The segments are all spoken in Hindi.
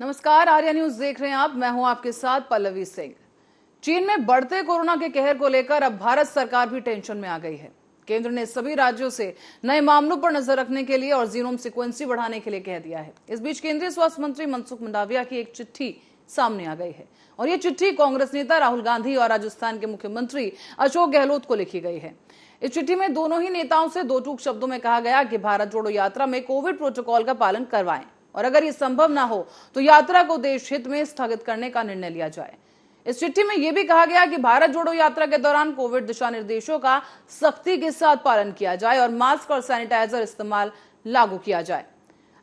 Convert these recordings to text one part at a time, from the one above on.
नमस्कार, आर्या न्यूज देख रहे हैं आप। मैं हूं आपके साथ पल्लवी सिंह। चीन में बढ़ते कोरोना के कहर को लेकर अब भारत सरकार भी टेंशन में आ गई है। केंद्र ने सभी राज्यों से नए मामलों पर नजर रखने के लिए और जीनोम सीक्वेंसिंग बढ़ाने के लिए कह दिया है। इस बीच केंद्रीय स्वास्थ्य मंत्री मनसुख मंडाविया की एक चिट्ठी सामने आ गई है और ये चिट्ठी कांग्रेस नेता राहुल गांधी और राजस्थान के मुख्यमंत्री अशोक गहलोत को लिखी गई है। इस चिट्ठी में दोनों ही नेताओं से दो टूक शब्दों में कहा गया कि भारत जोड़ो यात्रा में कोविड प्रोटोकॉल का पालन करवाएं और अगर ये संभव ना हो तो यात्रा को देश हित में स्थगित करने का निर्णय लिया जाए। इस चिट्ठी में यह भी कहा गया कि भारत जोड़ो यात्रा के दौरान कोविड दिशा निर्देशों का सख्ती के साथ पालन किया जाए और मास्क और सैनिटाइजर इस्तेमाल लागू किया जाए।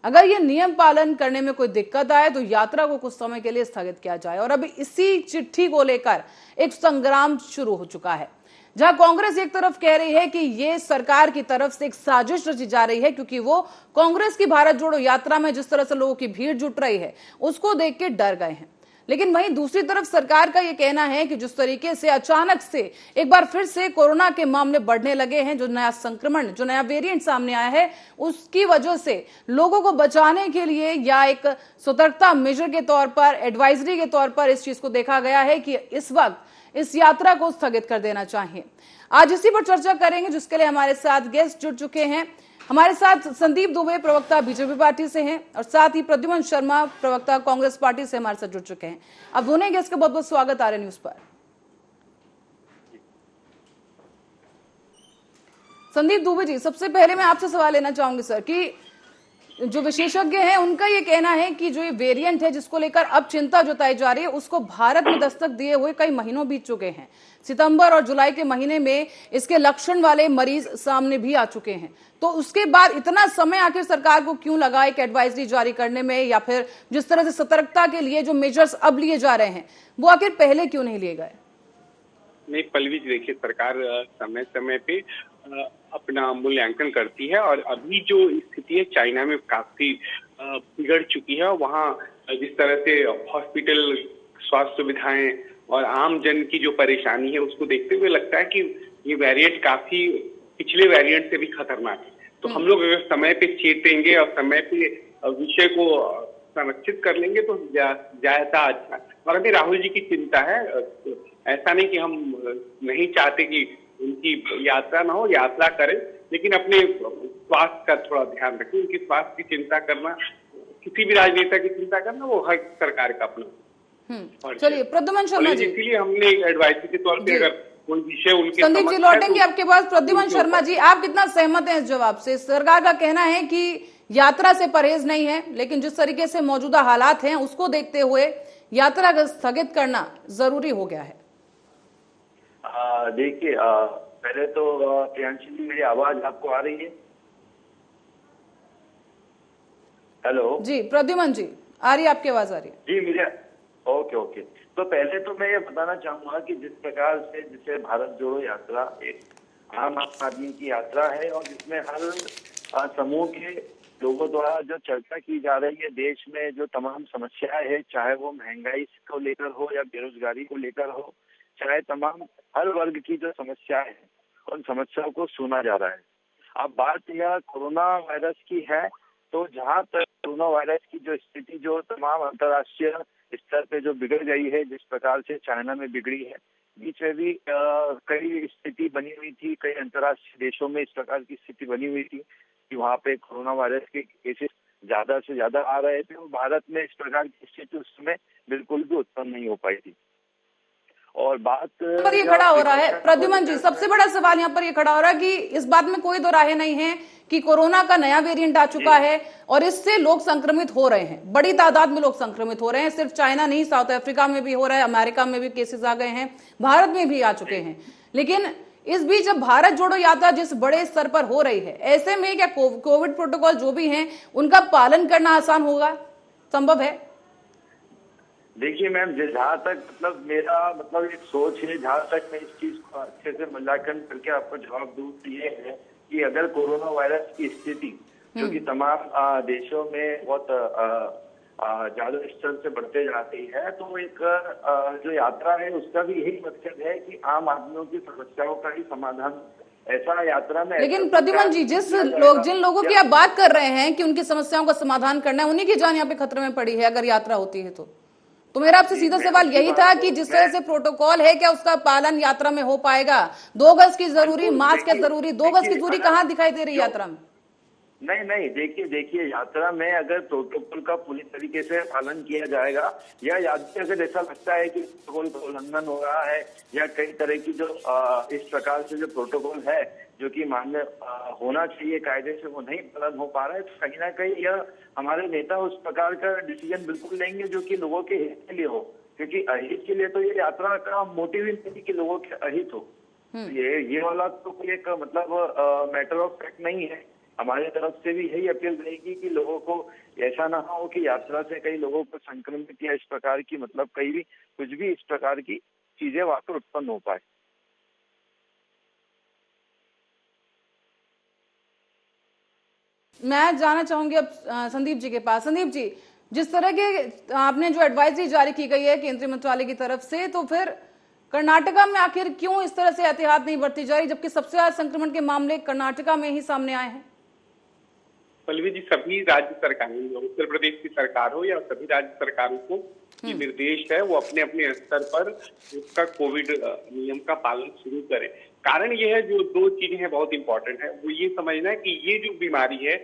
अगर ये नियम पालन करने में कोई दिक्कत आए तो यात्रा को कुछ समय के लिए स्थगित किया जाए। और अब इसी चिट्ठी को लेकर एक संग्राम शुरू हो चुका है, जहां कांग्रेस एक तरफ कह रही है कि ये सरकार की तरफ से एक साजिश रची जा रही है, क्योंकि वो कांग्रेस की भारत जोड़ो यात्रा में जिस तरह से लोगों की भीड़ जुट रही है उसको देख के डर गए हैं। लेकिन वहीं दूसरी तरफ सरकार का यह कहना है कि जिस तरीके से अचानक से एक बार फिर से कोरोना के मामले बढ़ने लगे हैं, जो नया संक्रमण, जो नया वेरिएंट सामने आया है, उसकी वजह से लोगों को बचाने के लिए या एक सतर्कता मेजर के तौर पर, एडवाइजरी के तौर पर इस चीज को देखा गया है कि इस वक्त इस यात्रा को स्थगित कर देना चाहिए। आज इसी पर चर्चा करेंगे, जिसके लिए हमारे साथ गेस्ट जुड़ चुके हैं। हमारे साथ संदीप दुबे, प्रवक्ता बीजेपी पार्टी से हैं, और साथ ही प्रद्युमन शर्मा, प्रवक्ता कांग्रेस पार्टी से हमारे साथ जुड़ चुके हैं। अब दोनों गेस्ट का बहुत बहुत स्वागत आर्या न्यूज पर। संदीप दुबे जी, सबसे पहले मैं आपसे सवाल लेना चाहूंगी सर कि जो विशेषज्ञ हैं उनका ये कहना है कि जो ये वेरिएंट है जिसको लेकर अब चिंता जताई जा रही है, उसको भारत में दस्तक दिए हुए कई महीनों बीत चुके हैं। सितंबर और जुलाई के महीने में इसके लक्षण वाले मरीज सामने भी आ चुके हैं। तो उसके बाद इतना समय आखिर सरकार को क्यों लगा एक एडवाइजरी जारी करने में, या फिर जिस तरह से सतर्कता के लिए जो मेजर्स अब लिए जा रहे हैं वो आखिर पहले क्यों नहीं लिए गए? नहीं पल्लवी जी, देखिए सरकार समय समय पे अपना मूल्यांकन करती है और अभी जो स्थिति है चाइना में काफी बिगड़ चुकी है। वहाँ जिस तरह से हॉस्पिटल, स्वास्थ्य सुविधाएं और आम जन की जो परेशानी है उसको देखते हुए लगता है कि ये वेरिएंट काफी पिछले वेरिएंट से भी खतरनाक है। तो हम लोग अगर समय पे चेतेंगे और समय पे विषय को संरक्षित कर लेंगे तो ज्यादा अच्छा। और अभी राहुल जी की चिंता है, ऐसा नहीं कि हम नहीं चाहते कि उनकी यात्रा ना हो, यात्रा करें, लेकिन अपने स्वास्थ्य का थोड़ा ध्यान रखें। उनकी स्वास्थ्य की चिंता करना, किसी भी राजनेता की चिंता करना, वो हर सरकार का अपना। चलिए प्रद्युमन शर्मा जी, इसीलिए हमने एडवाइजरी के तौर पे अगर कोई विषय उनके संदीप जी लौटेंगे आपके पास। प्रद्युमन शर्मा जी, आप कितना सहमत हैं इस जवाब से? सरकार का कहना है कि यात्रा से परहेज नहीं है, लेकिन जिस तरीके से मौजूदा हालात हैं उसको देखते हुए यात्रा को स्थगित करना जरूरी हो गया है। देखिए, पहले तो प्रियांशी जी, मेरी आवाज आपको आ रही है? हेलो जी प्रद्युमन जी, आ रही है आपकी आवाज? आ रही है जी मेरे। ओके। तो पहले तो मैं ये बताना चाहूंगा कि जिस प्रकार से जिसे भारत जोड़ो यात्रा एक आम आदमी की यात्रा है और जिसमें हर समूह के लोगों द्वारा जो चर्चा की जा रही है, देश में जो तमाम समस्याएं है, चाहे वो महंगाई को लेकर हो या बेरोजगारी को लेकर हो, चाहे तमाम हर वर्ग की जो समस्याएं हैं, उन समस्याओं को सुना जा रहा है। अब बात यह कोरोना वायरस की है, तो जहां तक कोरोना वायरस की जो स्थिति जो तमाम अंतर्राष्ट्रीय स्तर पे जो बिगड़ गई है, जिस प्रकार से चाइना में बिगड़ी है, बीच में भी कई स्थिति बनी हुई थी, कई अंतर्राष्ट्रीय देशों में इस प्रकार की स्थिति बनी हुई थी कि वहाँ पे कोरोना वायरस के केसेस ज्यादा से ज्यादा आ रहे थे और भारत में इस प्रकार की स्थिति उस समय बिल्कुल भी उत्पन्न नहीं हो पाई थी। और बात पर ये खड़ा हो रहा है प्रद्युमन जी, सबसे बड़ा सवाल यहाँ पर ये खड़ा हो रहा है कि इस बात में कोई दो राय नहीं है कि कोरोना का नया वेरिएंट आ चुका है और इससे लोग संक्रमित हो रहे हैं, बड़ी तादाद में लोग संक्रमित हो रहे हैं। सिर्फ चाइना नहीं, साउथ अफ्रीका में भी हो रहा है, अमेरिका में भी केसेस आ गए हैं, भारत में भी आ चुके हैं। लेकिन इस बीच जब भारत जोड़ो यात्रा जिस बड़े स्तर पर हो रही है, ऐसे में क्या कोविड प्रोटोकॉल जो भी हैं उनका पालन करना आसान होगा, संभव है? देखिए मैम, जहाँ तक मेरा एक सोच है, जहाँ तक मैं इस चीज को अच्छे से मूल्यांकन करके आपको जवाब दूं, ये है कि अगर कोरोना वायरस की स्थिति जो कि तमाम देशों में बहुत ज्यादा स्तर से बढ़ते जाती है, तो एक जो यात्रा है उसका भी यही मकसद है कि आम आदमियों की समस्याओं का ही समाधान ऐसा यात्रा में। लेकिन प्रद्युमन जी, जिन लोगों की आप बात कर रहे हैं कि उनकी समस्याओं का समाधान करना है, उन्हीं की जान यहाँ पे खतरे में पड़ी है अगर यात्रा होती है तो मेरा आपसे सीधा सवाल यही था कि जिस तरह से प्रोटोकॉल है, क्या उसका पालन यात्रा में हो पाएगा? 2 गज की जरूरी, मास्क है जरूरी, 2 गज की दूरी कहाँ दिखाई दे रही है यात्रा में? नहीं, देखिए यात्रा में अगर प्रोटोकॉल का पूरी तरीके से पालन किया जाएगा, या यात्री अगर ऐसा लगता है कि प्रोटोकॉल का उल्लंघन हो रहा है, या कई तरह की जो इस प्रकार से जो प्रोटोकॉल है जो कि मान्य होना चाहिए कायदे से, वो नहीं पालन हो पा रहा है, तो कहीं ना कहीं यह हमारे नेता उस प्रकार का डिसीजन बिल्कुल लेंगे जो कि लोगों के हित के लिए हो, क्योंकि अहित के लिए तो ये यात्रा का मोटिव ही नहीं कि लोगों के अहित हो। ये वाला तो कोई एक मतलब मैटर ऑफ फैक्ट नहीं है। हमारे तरफ से भी यही अपील रहेगी कि लोगों को ऐसा ना हो कि यात्रा से कई लोगों को संक्रमित या इस प्रकार की मतलब कहीं भी कुछ भी इस प्रकार की चीजें वहां पर उत्पन्न हो पाए। मैं जाना चाहूंगी अब संदीप जी के पास। संदीप जी, जिस तरह के आपने जो एडवाइजरी जारी की गई है केंद्रीय मंत्रालय की तरफ से, तो फिर कर्नाटका में आखिर क्यों इस तरह से एहतियात नहीं बरती जा रही, जबकि सबसे ज्यादा संक्रमण के मामले कर्नाटका में ही सामने आए हैं? पल्लवी जी, सभी राज्य सरकारें, उत्तर प्रदेश की सरकार हो या सभी राज्य सरकारों को ये निर्देश है वो अपने अपने स्तर पर उसका कोविड नियम का पालन शुरू करें। कारण ये है, जो 2 चीजें हैं बहुत इंपॉर्टेंट है, वो ये समझना है कि ये जो बीमारी है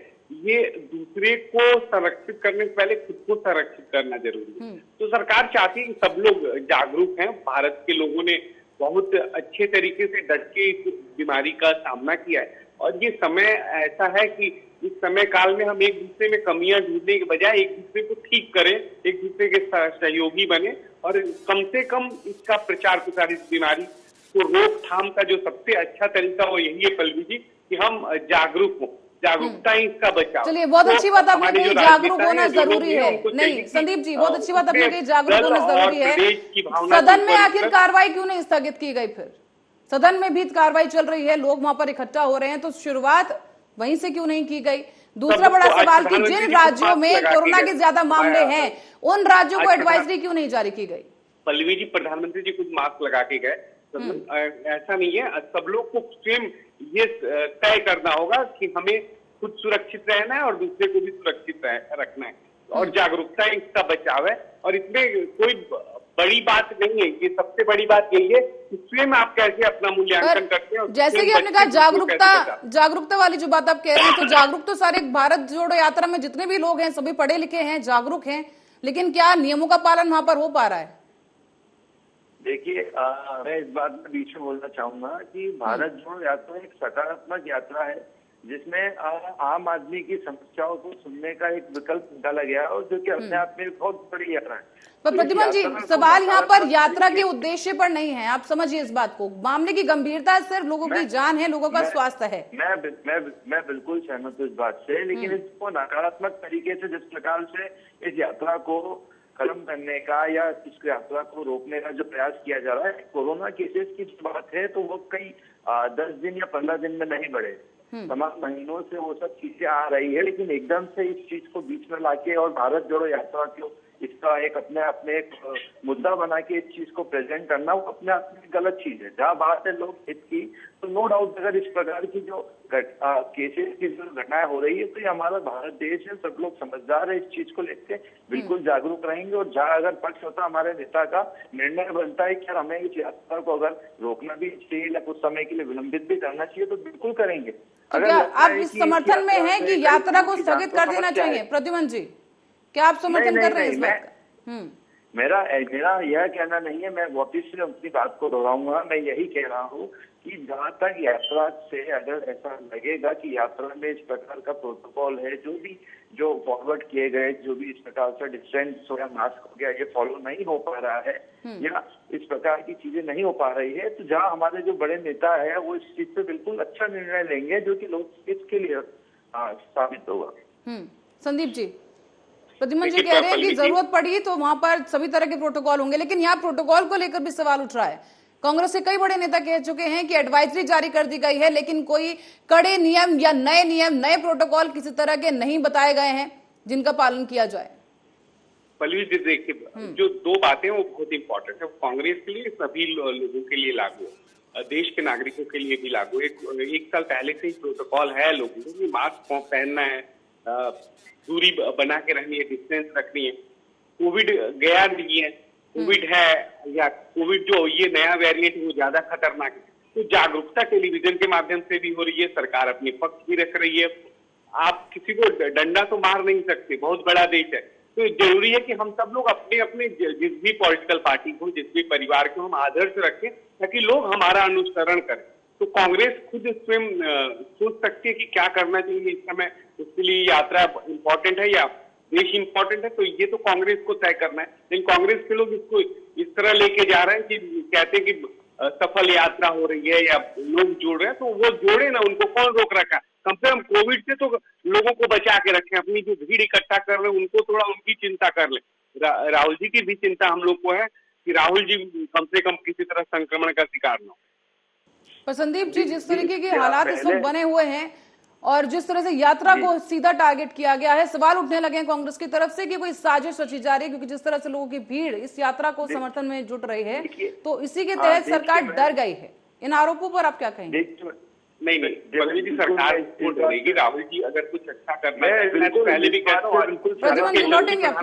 ये दूसरे को संरक्षित करने से पहले खुद को संरक्षित करना जरूरी है। तो सरकार चाहती है कि सब लोग जागरूक हैं। भारत के लोगों ने बहुत अच्छे तरीके से डट के इस बीमारी का सामना किया है, और ये समय ऐसा है कि इस समय काल में हम एक दूसरे में कमियां ढूंढने के बजाय एक दूसरे को ठीक करें, एक दूसरे के सहयोगी बने, और कम से कम इसका प्रचार प्रसार, इस बीमारी को रोकथाम का जो सबसे अच्छा तरीका वो यही है पल्लवी जी, कि हम जागरूक हों। जागरूकता ही इसका बचाव। चलिए, बहुत अच्छी बात आपने कही, जागरूक होना जरूरी है। नहीं संदीप जी, बहुत अच्छी बात आपने कही, जागरूक होना जरूरी है। सदन में आखिर कार्रवाई क्यों नहीं स्थगित की गई? फिर सदन में भी कार्रवाई चल रही है, लोग वहां पर इकट्ठा हो रहे हैं, तो शुरुआत वहीं से क्यों नहीं की गई? दूसरा बड़ा सवाल कि जिन राज्यों में कोरोना के ज्यादा मामले हैं, उन राज्यों को एडवाइजरी क्यों नहीं जारी की गई? पल्लवी जी, प्रधानमंत्री जी खुद मास्क लगा के गए। ऐसा नहीं है, सब लोग को स्वयं ये तय करना होगा कि हमें खुद सुरक्षित रहना है और दूसरे को भी सुरक्षित रखना है, और जागरूकता इसका बचाव है। और इसमें कोई बड़ी बात नहीं है, ये सबसे बड़ी बात यही है कि स्वयं आप कैसे अपना मूल्यांकन करते हैं। जैसे कि आपने कहा जागरूकता वाली जो बात आप कह रहे हैं, तो जागरूक तो सारे भारत जोड़ो यात्रा में जितने भी लोग हैं सभी पढ़े लिखे हैं, जागरूक हैं, लेकिन क्या नियमों का पालन वहां पर हो पा रहा है? देखिए, मैं इस बात में बीच में बोलना चाहूंगा कि भारत जोड़ो यात्रा एक सकारात्मक यात्रा है, जिसमें आम आदमी की समस्याओं को सुनने का एक विकल्प निकाला गया और जो कि अपने आप में बहुत बड़ी यात्रा है। पर प्रद्युमन जी, सवाल यहाँ पर यात्रा के उद्देश्य पर नहीं है, आप समझिए इस बात को। मामले की गंभीरता सिर्फ लोगों की जान है, लोगों का स्वास्थ्य है। मैं बिल्कुल सहमत हूँ इस बात से, लेकिन इसको नकारात्मक तरीके से जिस प्रकार से इस यात्रा को खत्म करने का या इस यात्रा को रोकने का जो प्रयास किया जा रहा है, कोरोना केसेस की जो बात है तो वो कई 10 दिन या 15 दिन में नहीं बढ़े, तमाम महीनों से वो सब चीजें आ रही है, लेकिन एकदम से इस चीज को बीच में लाके और भारत जोड़ो यात्रा को इसका एक अपने आप में एक मुद्दा बना के इस चीज को प्रेजेंट करना, वो अपने आप में गलत चीज है। जहाँ बात है लोग हित की, तो नो डाउट अगर इस प्रकार की जो केसेस की जो घटनाएं हो रही है, तो ये हमारा भारत देश है, सब लोग समझदार है, इस चीज को लेके बिल्कुल जागरूक रहेंगे। और जहाँ अगर पक्ष होता हमारे नेता का निर्णय बनता है कि हमें इस यात्रा को अगर रोकना भी चाहिए या कुछ समय के लिए विलंबित भी करना चाहिए, तो बिल्कुल करेंगे। अगर आप इस समर्थन में हैं कि यात्रा को स्थगित कर देना चाहिए, प्रद्युमन जी, क्या आप समर्थन कर रहे हैं इस बात का? मेरा यह कहना नहीं है, मैं वापिस से अपनी बात को दोहराऊंगा। मैं यही कह रहा हूँ कि जहाँ तक यात्रा से अगर ऐसा लगेगा कि यात्रा में इस प्रकार का प्रोटोकॉल है, जो फॉरवर्ड किए गए, जो भी इस प्रकार से डिस्टेंस हो या मास्क हो गया, ये फॉलो नहीं हो पा रहा है या इस प्रकार की चीजें नहीं हो पा रही है, तो जहाँ हमारे जो बड़े नेता है वो इस चीज पे बिल्कुल अच्छा निर्णय लेंगे जो कि लोग इसके लिए साबित होगा। संदीप जी, प्रद्युमन जी कह रहे हैं कि जरूरत पड़ी तो वहां पर सभी तरह के प्रोटोकॉल होंगे, लेकिन यहाँ प्रोटोकॉल को लेकर भी सवाल उठ रहा है। कांग्रेस के कई बड़े नेता कह चुके हैं कि एडवाइजरी जारी कर दी गई है, लेकिन कोई कड़े नियम या नए प्रोटोकॉल किसी तरह के नहीं बताए गए हैं जिनका पालन किया जाए। पल्लवी जी, देखिए जो 2 बातें वो बहुत इंपॉर्टेंट है, कांग्रेस के लिए, सभी लोगों के लिए लागू है। देश के नागरिकों के लिए भी लागू है। एक साल पहले से ही प्रोटोकॉल है लोगों को कि मास्क पहनना है, दूरी बना के रखनी है, डिस्टेंस रखनी है। कोविड गया नहीं है, कोविड है या कोविड जो ये नया वेरिएंट वो ज्यादा खतरनाक है, तो जागरूकता टेलीविजन के माध्यम से भी हो रही है। सरकार अपनी पक्ष भी रख रही है। आप किसी को डंडा तो मार नहीं सकते, बहुत बड़ा देश है। तो जरूरी है कि हम सब लोग अपने अपने जिस भी पॉलिटिकल पार्टी को, जिस भी परिवार को हम आदर्श रखें ताकि लोग हमारा अनुसरण करें। तो कांग्रेस खुद स्वयं सोच सकती है कि क्या करना चाहिए इस समय, उसके लिए यात्रा इम्पोर्टेंट है या देश इम्पोर्टेंट है, तो ये तो कांग्रेस को तय करना है। लेकिन कांग्रेस के लोग इसको इस तरह लेके जा रहे हैं कि कहते हैं कि सफल यात्रा हो रही है या लोग जोड़ रहे हैं, तो वो जोड़े ना, उनको कौन रोक रखा। कम से कम कोविड से तो लोगों को बचा के रखें। अपनी जो भीड़ इकट्ठा कर रहे हैं उनको थोड़ा उनकी चिंता कर ले। राहुल जी की भी चिंता हम लोग को है कि राहुल जी कम से कम किसी तरह संक्रमण का शिकार न हो। पर संदीप जी, जिस तरीके के हालात इस वक्त बने हुए हैं और जिस तरह से यात्रा को सीधा टारगेट किया गया है, सवाल उठने लगे हैं कांग्रेस की तरफ से कि कोई साजिश रची जा रही है, क्योंकि जिस तरह से लोगों की भीड़ इस यात्रा को समर्थन में जुट रही है, तो इसी के तहत सरकार डर गई है। इन आरोपों पर आप क्या कहेंगे? नहीं, पल्लवी जी, सरकार को डरेगी। राहुल जी अगर कुछ अच्छा करना है, मैं तो पहले भी कहता हूँ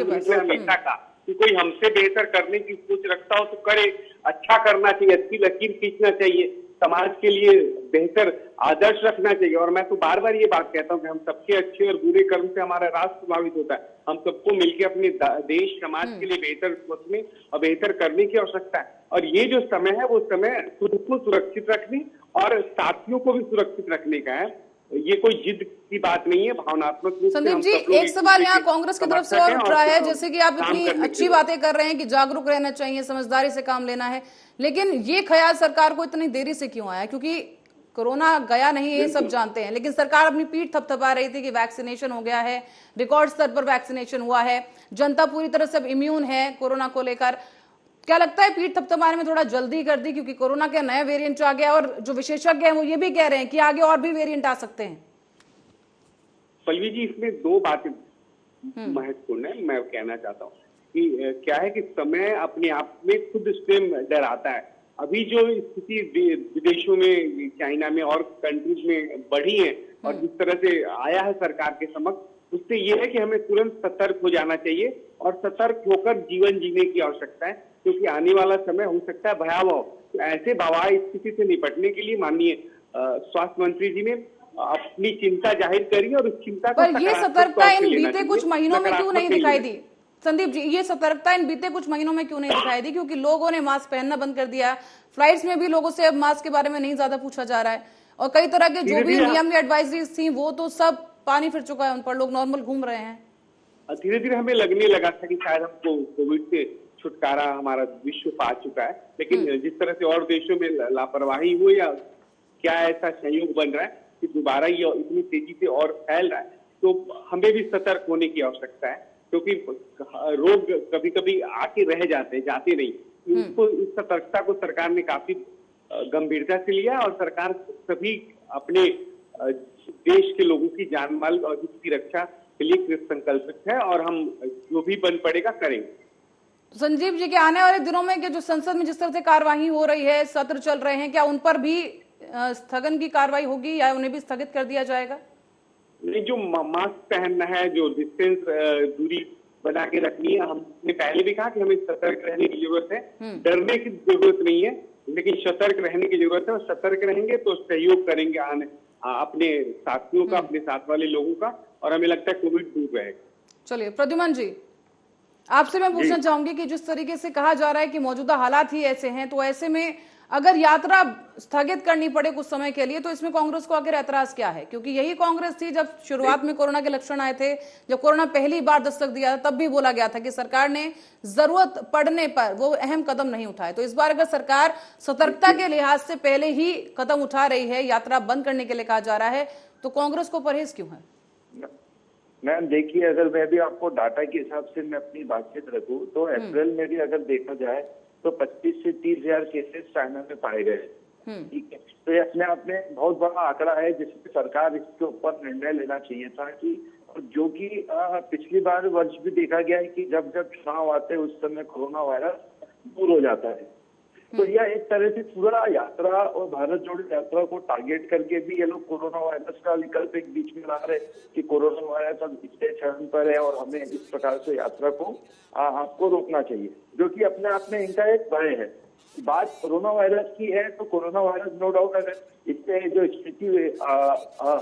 हमेशा का कि कोई हमसे बेहतर करने की सोच रखता हो तो करे, अच्छा करना चाहिए, अच्छी लकीर खींचना चाहिए, समाज के लिए बेहतर आदर्श रखना चाहिए। और मैं तो बार बार ये बात कहता हूँ कि हम सबके अच्छे और बुरे कर्म से हमारा राष्ट्र प्रभावित होता है। हम सबको मिलकर अपने देश समाज के लिए बेहतर सोचने और बेहतर करने की आवश्यकता है। और ये जो समय है वो समय खुद को सुरक्षित रखने और साथियों को भी सुरक्षित रखने का है। ये कोई जिद की बात नहीं है, भावनात्मक रूप से। संदीप जी, एक सवाल यहाँ कांग्रेस की तरफ से और उठ रहा है, जैसे कि आप इतनी अच्छी बातें कर रहे हैं कि जागरूक रहना चाहिए, समझदारी से काम लेना है, लेकिन ये ख्याल सरकार को इतनी देरी से क्यों आया? क्योंकि कोरोना गया नहीं, ये सब जानते हैं, लेकिन सरकार अपनी पीठ थपथपा रही थी कि वैक्सीनेशन हो गया है, रिकॉर्ड स्तर पर वैक्सीनेशन हुआ है, जनता पूरी तरह से इम्यून है कोरोना को लेकर। क्या लगता है पीठ थपथपाने में थोड़ा जल्दी कर दी, क्योंकि कोरोना का नया वेरिएंट आ गया और जो विशेषज्ञ हैं वो ये भी कह रहे हैं कि आगे और भी वेरिएंट आ सकते हैं? पल्लवी जी, इसमें दो बातें महत्वपूर्ण है। मैं कहना चाहता हूँ कि क्या है कि समय अपने आप में खुद स्वयं डराता है। अभी जो स्थिति विदेशों में, चाइना में और कंट्रीज में बढ़ी है और जिस तरह से आया है सरकार के समक्ष, उससे ये है कि हमें तुरंत सतर्क हो जाना चाहिए और सतर्क होकर जीवन जीने की आवश्यकता है, क्योंकि आने वाला समय हो सकता है भयावह। तो ऐसे भयावह स्थिति से निपटने के लिए माननीय स्वास्थ्य मंत्री जी ने अपनी चिंता जाहिर करी और उस चिंता पर ये सतर्कता इन बीते कुछ महीनों में क्यों नहीं दिखाई दी? संदीप जी, ये सतर्कता इन बीते कुछ महीनों में क्यों नहीं दिखाई दी? क्योंकि लोगों ने मास्क पहनना बंद कर दिया, फ्लाइट्स में भी लोगों से अब मास्क के बारे में नहीं ज्यादा पूछा जा रहा है, और कई तरह के जो भी नियम या एडवाइजरीज थी वो तो सब पानी फिर चुका है उन पर, लोग नॉर्मल घूम रहे हैं। धीरे धीरे हमें लगने लगा था कि शायद हमको कोविड से छुटकारा हमारा विश्व पा चुका है, लेकिन जिस तरह से और देशों में लापरवाही हुई या क्या ऐसा संयोग बन रहा है कि दोबारा ये इतनी तेजी से और फैल रहा है, तो हमें भी सतर्क होने की आवश्यकता है, क्योंकि रोग कभी कभी आके रह जाते हैं, जाते नहीं। इसको, इस सतर्कता को सरकार ने काफी गंभीरता से लिया और सरकार सभी अपने देश के लोगों की जान माल और हित की रक्षा के लिए कृत संकल्पित है और हम जो भी बन पड़ेगा करेंगे। संजीव जी, के आने वाले दिनों में कि जो संसद में जिस तरह से कार्यवाही हो रही है, सत्र चल रहे हैं, क्या उन पर भी स्थगन की कार्रवाई होगी या उन्हें भी स्थगित कर दिया जाएगा? नहीं, जो मास्क पहनना है, जो डिस्टेंस दूरी बना के रखनी है, हमने पहले भी कहा कि हमें सतर्क रहने की जरूरत है, डरने की जरूरत नहीं है, लेकिन सतर्क रहने की जरूरत है। और सतर्क रहेंगे तो सहयोग करेंगे अपने साथियों का, अपने साथ वाले लोगों का, और हमें लगता है कोविड दूर रहेगा। चलिए प्रद्युमन जी, आपसे मैं पूछना चाहूंगी कि जिस तरीके से कहा जा रहा है कि मौजूदा हालात ही ऐसे हैं, तो ऐसे में अगर यात्रा स्थगित करनी पड़े कुछ समय के लिए, तो इसमें कांग्रेस को आखिर ऐतराज क्या है? क्योंकि यही कांग्रेस थी जब शुरुआत में कोरोना के लक्षण आए थे, जब कोरोना पहली बार दस्तक दिया तब भी बोला गया था कि सरकार ने जरूरत पड़ने पर वो अहम कदम नहीं उठाए। तो इस बार अगर सरकार सतर्कता के लिहाज से पहले ही कदम उठा रही है, यात्रा बंद करने के लिए कहा जा रहा है, तो कांग्रेस को परहेज क्यों है? मैम देखिए, अगर मैं भी आपको डाटा के हिसाब से मैं अपनी बातचीत रखूं तो अप्रैल में भी अगर देखा जाए तो 25 से 30 हजार केसेस चाइना में पाए गए। ठीक है, तो ये अपने आप में बहुत बड़ा आंकड़ा है जिसपे सरकार इसके ऊपर निर्णय लेना चाहिए था कि, और जो कि पिछली बार वर्ष भी देखा गया है कि जब जब चुनाव आते हैं उस समय कोरोना वायरस दूर हो जाता है। तो यह एक तरह से पूरा यात्रा और भारत जोड़ो यात्रा को टारगेट करके भी ये लोग कोरोना वायरस का विकल्प एक बीच में ला रहे कि कोरोना वायरस अब इतने चरण पर है और हमें इस प्रकार से यात्रा को आपको रोकना चाहिए, जो कि अपने आप में इनका एक भय है। बात कोरोना वायरस की है तो कोरोना वायरस नो डाउट अगर इससे जो स्थिति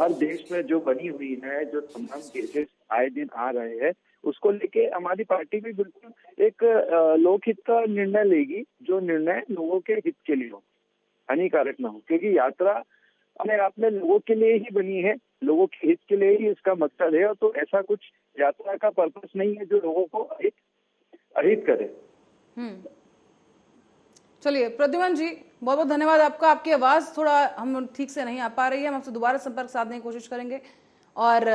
हर देश में जो बनी हुई है, जो तमाम केसेस आए दिन आ रहे हैं, उसको लेके हमारी पार्टी भी बिल्कुल एक लोकहित का निर्णय लेगी, जो निर्णय लोगों के हित के लिए हो, हानिकारक ना हो, क्योंकि यात्रा अपने आप में लोगों के लिए ही बनी है, लोगों के हित के लिए ही इसका मकसद है। तो ऐसा कुछ यात्रा का पर्पस नहीं है जो लोगों को अहित करे। चलिए प्रद्युमन जी, बहुत बहुत धन्यवाद आपका। आपकी आवाज थोड़ा हम ठीक से नहीं आ पा रही है, हम आपसे दोबारा संपर्क साधने की कोशिश करेंगे। और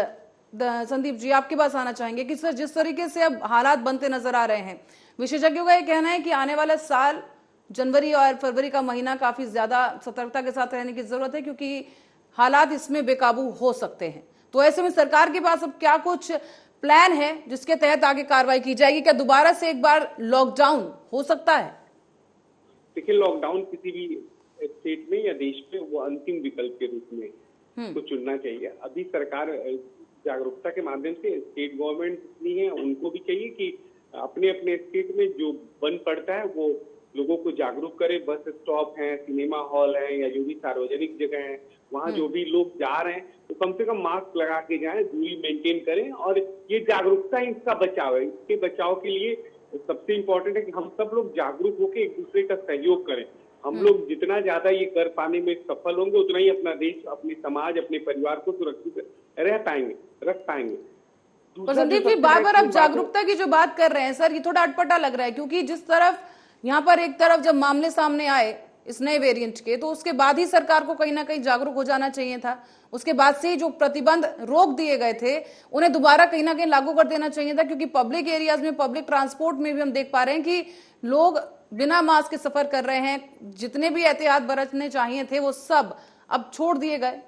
संदीप जी, आपके पास आना चाहेंगे कि सर जिस तरीके से अब हालात बनते नजर आ रहे हैं, विशेषज्ञों का यह कहना है कि आने वाला साल जनवरी और फरवरी का महीना काफी ज्यादा सतर्कता के साथ रहने की जरूरत है, क्योंकि हालात इसमें बेकाबू हो सकते हैं। तो ऐसे में सरकार के पास अब क्या कुछ प्लान है जिसके तहत आगे कार्रवाई की जाएगी? क्या दोबारा से एक बार लॉकडाउन हो सकता है? देखिए, लॉकडाउन किसी भी स्टेट में या देश में वो अंतिम विकल्प के रूप में तो चुनना चाहिए। अभी सरकार जागरूकता के माध्यम से, स्टेट गवर्नमेंट जितनी है उनको भी चाहिए कि अपने अपने स्टेट में जो बंद पड़ता है वो लोगों को जागरूक करे। बस स्टॉप है, सिनेमा हॉल है, या जो भी सार्वजनिक जगह है, वहाँ जो भी लोग जा रहे हैं तो कम से कम मास्क लगा के जाएं, दूरी मेंटेन करें। और ये जागरूकता ही इसका बचाव है। इसके बचाव के लिए सबसे इम्पोर्टेंट है कि हम सब लोग जागरूक होकर एक दूसरे का सहयोग करें। हम लोग जितना ज्यादा ये कर पाने में सफल होंगे, उतना ही अपना देश, अपने समाज, अपने परिवार को सुरक्षित रख पाएंगे। और संदीप जी, बार बार आप जागरूकता की जो बात कर रहे हैं सर, ये थोड़ा अटपटा लग रहा है, क्योंकि जिस तरफ यहाँ पर एक तरफ जब मामले सामने आए इस नए वेरिएंट के, तो उसके बाद ही सरकार को कहीं ना कहीं जागरूक हो जाना चाहिए था। उसके बाद से ही जो प्रतिबंध रोक दिए गए थे उन्हें दोबारा कहीं ना कहीं लागू कर देना चाहिए था, क्योंकि पब्लिक एरियाज में, पब्लिक ट्रांसपोर्ट में भी हम देख पा रहे हैं कि लोग बिना मास्क के सफर कर रहे हैं। जितने भी एहतियात बरतने चाहिए थे वो सब अब छोड़ दिए गए।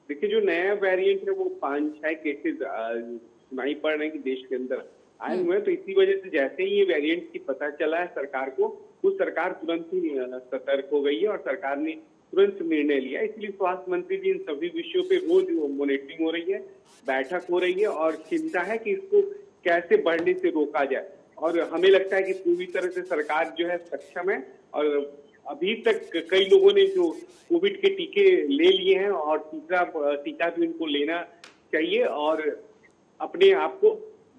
देखिए, जो नया वेरिएंट है वो 5-6 केसेस सुनाई पड़ रहे हैं कि देश के अंदर आए हुए हैं। तो इसी वजह से जैसे ही ये वेरिएंट की पता चला है सरकार को, वो सरकार तुरंत ही सतर्क हो गई है और सरकार ने तुरंत निर्णय लिया। इसलिए स्वास्थ्य मंत्री जी इन सभी विषयों पे रोज मॉनिटरिंग हो रही है, बैठक हो रही है और चिंता है कि इसको कैसे बढ़ने से रोका जाए। और हमें लगता है कि पूरी तरह से सरकार जो है सक्षम है। और अभी तक कई लोगों ने जो कोविड के टीके ले लिए हैं और तीसरा टीका भी उनको लेना चाहिए और अपने आप को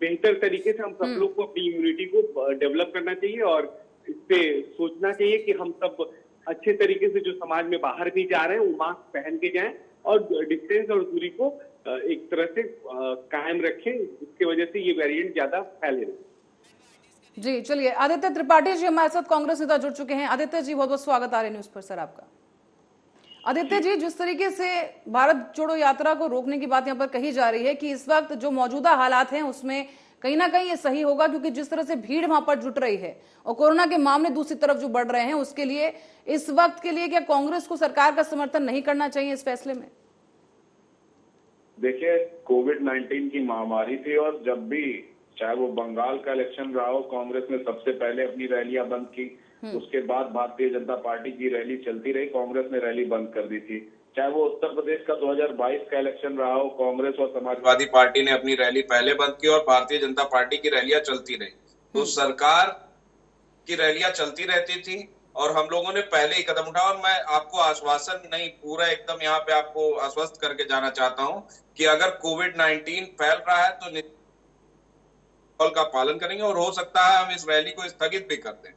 बेहतर तरीके से हम सब लोग को अपनी इम्यूनिटी को डेवलप करना चाहिए और इस पे सोचना चाहिए कि हम सब अच्छे तरीके से जो समाज में बाहर भी जा रहे हैं वो मास्क पहन के जाएं और डिस्टेंस और दूरी को एक तरह से कायम रखें, जिसकी वजह से ये वेरिएंट ज्यादा फैले नहीं। जी चलिए, आदित्य त्रिपाठी जी हमारे साथ कांग्रेस नेता जुड़ चुके हैं। आदित्य जी, बहुत बहुत स्वागत आर्य न्यूज पर सर आपका। आदित्य जी, जिस तरीके से भारत जोड़ो यात्रा को रोकने की बात यहाँ पर कही जा रही है कि इस वक्त जो मौजूदा हालात हैं उसमें कहीं ना कहीं ये सही होगा, क्योंकि जिस तरह से भीड़ वहां पर जुट रही है और कोरोना के मामले दूसरी तरफ जो बढ़ रहे हैं, उसके लिए इस वक्त के लिए क्या कांग्रेस को सरकार का समर्थन नहीं करना चाहिए इस फैसले में? देखिए, कोविड-19 की महामारी थी और जब भी चाहे वो बंगाल का इलेक्शन रहा हो, कांग्रेस ने सबसे पहले अपनी रैलियां बंद की। उसके बाद भारतीय जनता पार्टी की रैली चलती रही, कांग्रेस ने रैली बंद कर दी थी। चाहे वो उत्तर प्रदेश का 2022 का इलेक्शन रहा हो, कांग्रेस और समाजवादी पार्टी ने अपनी रैली पहले बंद की और भारतीय जनता पार्टी की रैलियां चलती रही। तो सरकार की रैलियां चलती रहती थी और हम लोगों ने पहले ही कदम उठाया। और मैं आपको आश्वासन नहीं, पूरा एकदम यहाँ पे आपको आश्वस्त करके जाना चाहता हूँ कि अगर कोविड-19 फैल रहा है तो का पालन करेंगे और हो सकता है हम इस रैली को स्थगित भी कर दें।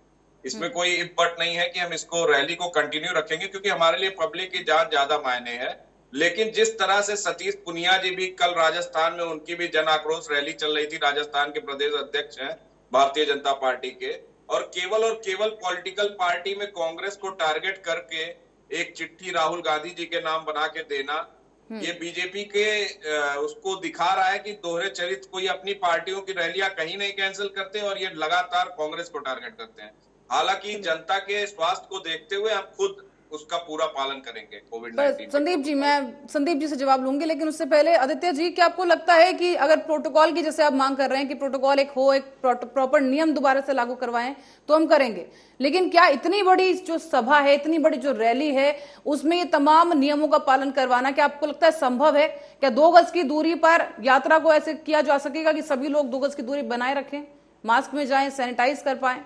इसमें कोई इफ बट नहीं है कि हम इसको रैली को कंटिन्यू रखेंगे, क्योंकि हमारे लिए पब्लिक की जान ज्यादा मायने है। लेकिन जिस तरह से सतीश पुनिया जी भी कल राजस्थान में, उनकी भी जन आक्रोश रैली चल रही थी, राजस्थान के प्रदेश अध्यक्ष हैं भारतीय जनता पार्टी के, और केवल पॉलिटिकल पार्टी में कांग्रेस को टारगेट करके एक चिट्ठी राहुल गांधी जी के नाम बना के देना, ये बीजेपी के उसको दिखा रहा है कि दोहरे चरित्र, कोई अपनी पार्टियों की रैलियां कहीं नहीं कैंसिल करते और ये लगातार कांग्रेस को टारगेट करते हैं। हालांकि जनता के स्वास्थ्य को देखते हुए हम खुद उसका पूरा पालन करेंगे कोविड पर 19। संदीप जी, मैं संदीप जी से जवाब लूंगी, लेकिन उससे पहले आदित्य जी, क्या आपको लगता है कि अगर प्रोटोकॉल की जैसे आप मांग कर रहे हैं कि प्रोटोकॉल एक हो, एक प्रॉपर नियम दोबारा से लागू करवाएं, तो हम करेंगे, लेकिन क्या इतनी बड़ी जो सभा है, इतनी बड़ी जो रैली है, उसमें ये तमाम नियमों का पालन करवाना क्या आपको लगता है संभव है? क्या 2 गज की दूरी पर यात्रा को ऐसे किया जा सकेगा कि सभी लोग 2 गज की दूरी बनाए रखें, मास्क में जाएं, सैनिटाइज कर पाए?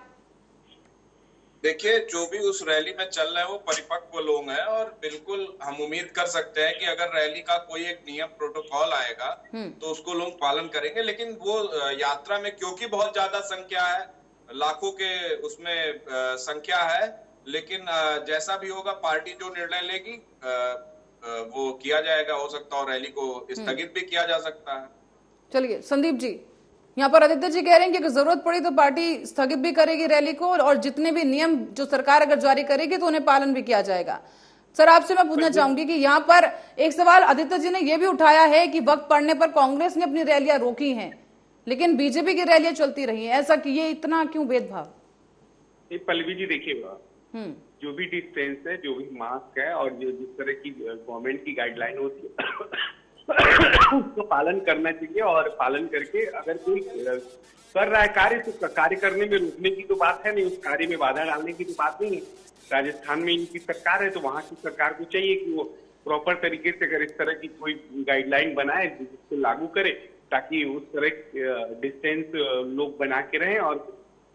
देखिए, जो भी उस रैली में चल रहे हैं वो परिपक्व लोग हैं, और बिल्कुल हम उम्मीद कर सकते हैं कि अगर रैली का कोई एक नियम प्रोटोकॉल आएगा तो उसको लोग पालन करेंगे। लेकिन वो यात्रा में क्योंकि बहुत ज्यादा संख्या है, लाखों के उसमें संख्या है, लेकिन जैसा भी होगा पार्टी जो निर्णय लेगी वो किया जाएगा। हो सकता है रैली को स्थगित भी किया जा सकता है। चलिए संदीप जी, यहाँ पर आदित्य जी कह रहे हैं कि अगर जरूरत पड़ी तो पार्टी स्थगित भी करेगी रैली को, और जितने भी नियम जो सरकार अगर जारी करेगी तो उन्हें पालन भी किया जाएगा। सर, आपसे मैं पूछना चाहूंगी कि यहाँ पर एक सवाल आदित्य जी ने यह भी उठाया है कि वक्त पड़ने पर कांग्रेस ने अपनी रैलियां रोकी हैं, लेकिन बीजेपी की रैलियां चलती रही हैं, ऐसा कि ये इतना क्यों भेदभाव? पल्लवी जी देखिएगा, जो भी डिस्टेंस है, जो भी मास्क है, और जो जिस तरह की गवर्नमेंट की गाइडलाइन होती है उसको पालन करना चाहिए। और पालन करके अगर कोई कर रहा है कार्य, तो कार्य करने में रोकने की तो बात है नहीं, उस कार्य में बाधा डालने की तो बात नहीं है। राजस्थान में इनकी सरकार है, तो वहां की सरकार को चाहिए कि वो प्रॉपर तरीके से अगर इस तरह की कोई गाइडलाइन बनाए जिसको लागू करे, ताकि उस तरह डिस्टेंस लोग बना के रहें और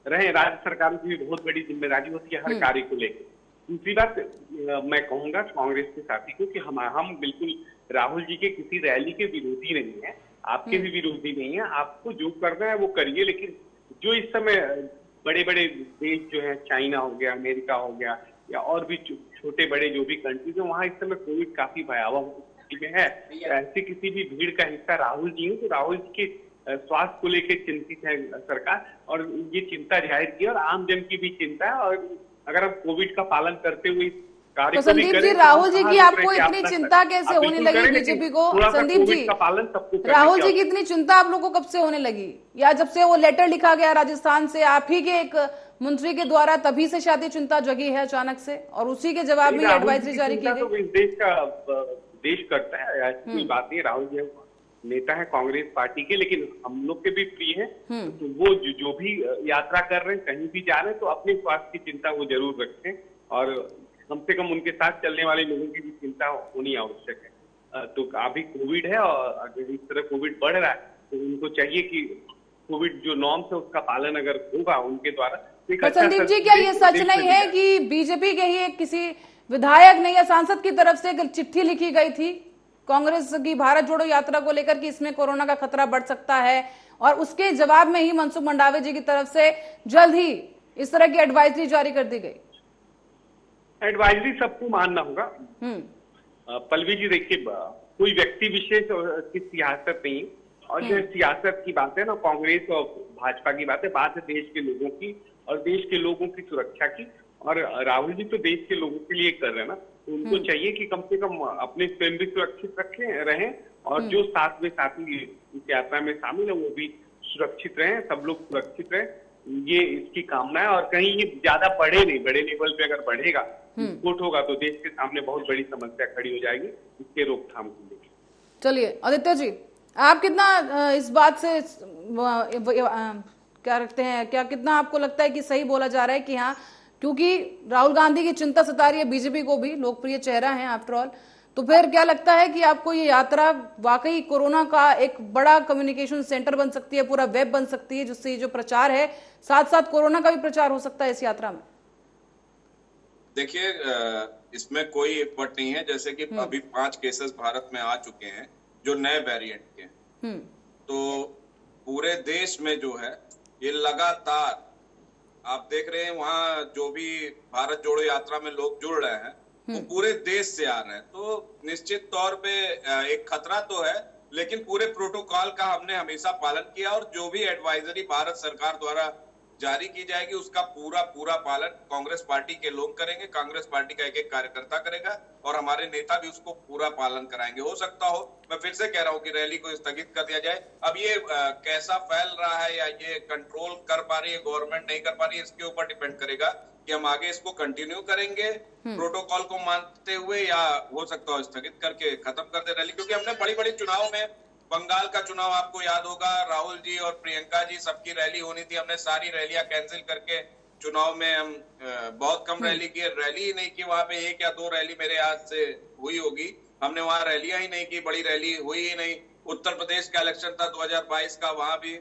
रहें। राज्य सरकारों की भी बहुत बड़ी जिम्मेदारी होती है हर कार्य को लेकर। दूसरी बात मैं कहूंगा कांग्रेस के साथी को कि हम बिल्कुल राहुल जी के किसी रैली के विरोधी नहीं है, आपके भी विरोधी नहीं है। आपको जो करना है वो करिए, लेकिन जो इस समय बड़े बड़े देश जो है, चाइना हो गया, अमेरिका हो गया, या और भी छोटे बड़े जो भी कंट्रीज है, वहां इस समय कोविड काफी भयावह स्थिति में है। ऐसे किसी भी भीड़ का हिस्सा राहुल जी हो, तो राहुल जी के स्वास्थ्य को लेकर चिंतित है सरकार, और ये चिंता जाहिर की, और आम जन की भी चिंता है। और अगर हम कोविड का पालन करते हुए तो संदीप जी, राहुल जी की आपको इतनी चिंता कैसे होने लगी बीजेपी को? संदीप जी, राहुल जी की इतनी चिंता आप लोगों को कब से होने लगी? या जब से वो लेटर लिखा गया राजस्थान से आप ही के एक मंत्री के द्वारा, तभी से शायद चिंता जगी है अचानक से, और उसी के जवाब में एडवाइजरी जारी की गई? तो इस देश का देश करता है, ऐसी कोई बात नहीं। राहुल जी नेता है कांग्रेस पार्टी के, लेकिन हम लोग के भी प्रिय है, तो वो जो भी यात्रा कर रहे हैं, कहीं भी जा रहे हैं, तो अपने स्वास्थ्य की चिंता वो जरूर रखें, और कम से कम उनके साथ चलने वाले लोगों की भी चिंता होनी आवश्यक है। तो अभी कोविड है, और अगर इस तरह कोविड बढ़ रहा है तो उनको चाहिए कि कोविड जो नॉर्म्स है उसका पालन अगर होगा उनके द्वारा। तो संदीप जी, क्या ये सच नहीं है कि बीजेपी के ही किसी विधायक ने या सांसद की तरफ से एक चिट्ठी लिखी गई थी कांग्रेस की भारत जोड़ो यात्रा को लेकर कि इसमें कोरोना का खतरा बढ़ सकता है, और उसके जवाब में ही मनसुख मंडावी जी की तरफ से जल्द ही इस तरह की एडवाइजरी जारी कर दी गई? एडवाइजरी सबको मानना होगा पल्लवी जी। देखिए, कोई व्यक्ति विशेष की सियासत नहीं, और जो सियासत की बात है ना, कांग्रेस और भाजपा की बात है देश के लोगों की और देश के लोगों की सुरक्षा की। और राहुल जी तो देश के लोगों के लिए कर रहे हैं ना, तो उनको चाहिए कि कम से कम अपने स्वयं भी सुरक्षित रहें, और जो साथ में साथी इस यात्रा में शामिल है वो भी सुरक्षित रहें, सब लोग सुरक्षित रहें, ये इसकी कामना है। और कहीं ये ज्यादा बढ़े नहीं, बड़े लेवल पे अगर बढ़ेगा, विस्फोट होगा, तो देश के सामने बहुत बड़ी समस्या खड़ी हो जाएगी इसके रोकथाम को लेकर। चलिए आदित्य जी, आप कितना इस बात से क्या रखते हैं, क्या कितना आपको लगता है कि सही बोला जा रहा है कि हाँ, क्योंकि राहुल गांधी की चिंता सता रही है बीजेपी को भी, लोकप्रिय चेहरा है आफ्टर ऑल, तो फिर क्या लगता है कि आपको ये यात्रा वाकई कोरोना का एक बड़ा कम्युनिकेशन सेंटर बन सकती है, पूरा वेब बन सकती है, जिससे जो प्रचार है साथ साथ कोरोना का भी प्रचार हो सकता है इस यात्रा में? देखिए, इसमें कोई इफर्ट नहीं है। जैसे कि अभी 5 केसेस भारत में आ चुके हैं जो नए वेरिएंट के, तो पूरे देश में जो है ये लगातार आप देख रहे हैं, वहां जो भी भारत जोड़ो यात्रा में लोग जुड़ रहे हैं वो पूरे देश से आ रहे हैं। तो निश्चित तौर पे एक खतरा तो है, लेकिन पूरे प्रोटोकॉल का हमने हमेशा पालन किया, और जो भी एडवाइजरी भारत सरकार द्वारा जारी की जाएगी उसका पूरा पूरा पालन कांग्रेस पार्टी के लोग करेंगे, कांग्रेस पार्टी का एक एक कार्यकर्ता करेगा और हमारे नेता भी उसको पूरा पालन कराएंगे। हो सकता हो, मैं फिर से कह रहा हूं कि रैली को स्थगित कर दिया जाए। अब ये कैसा फैल रहा है या ये कंट्रोल कर पा रही है गवर्नमेंट, नहीं कर पा रही है, इसके ऊपर डिपेंड करेगा कि हम आगे इसको कंटिन्यू करेंगे प्रोटोकॉल को मानते हुए, या हो सकता हो स्थगित करके खत्म कर दे रैली। क्योंकि हमने बड़ी बड़ी चुनाव में, बंगाल का चुनाव आपको याद होगा, राहुल जी और प्रियंका जी सबकी रैली होनी थी, हमने सारी रैलियां कैंसिल करके चुनाव में हम बहुत कम रैली की, रैली ही नहीं की वहां पे, 1 या 2 रैली मेरे हाथ से हुई होगी, हमने वहां रैलियां ही नहीं की, बड़ी रैली हुई ही नहीं। उत्तर प्रदेश का इलेक्शन था 2022 का, वहां भी।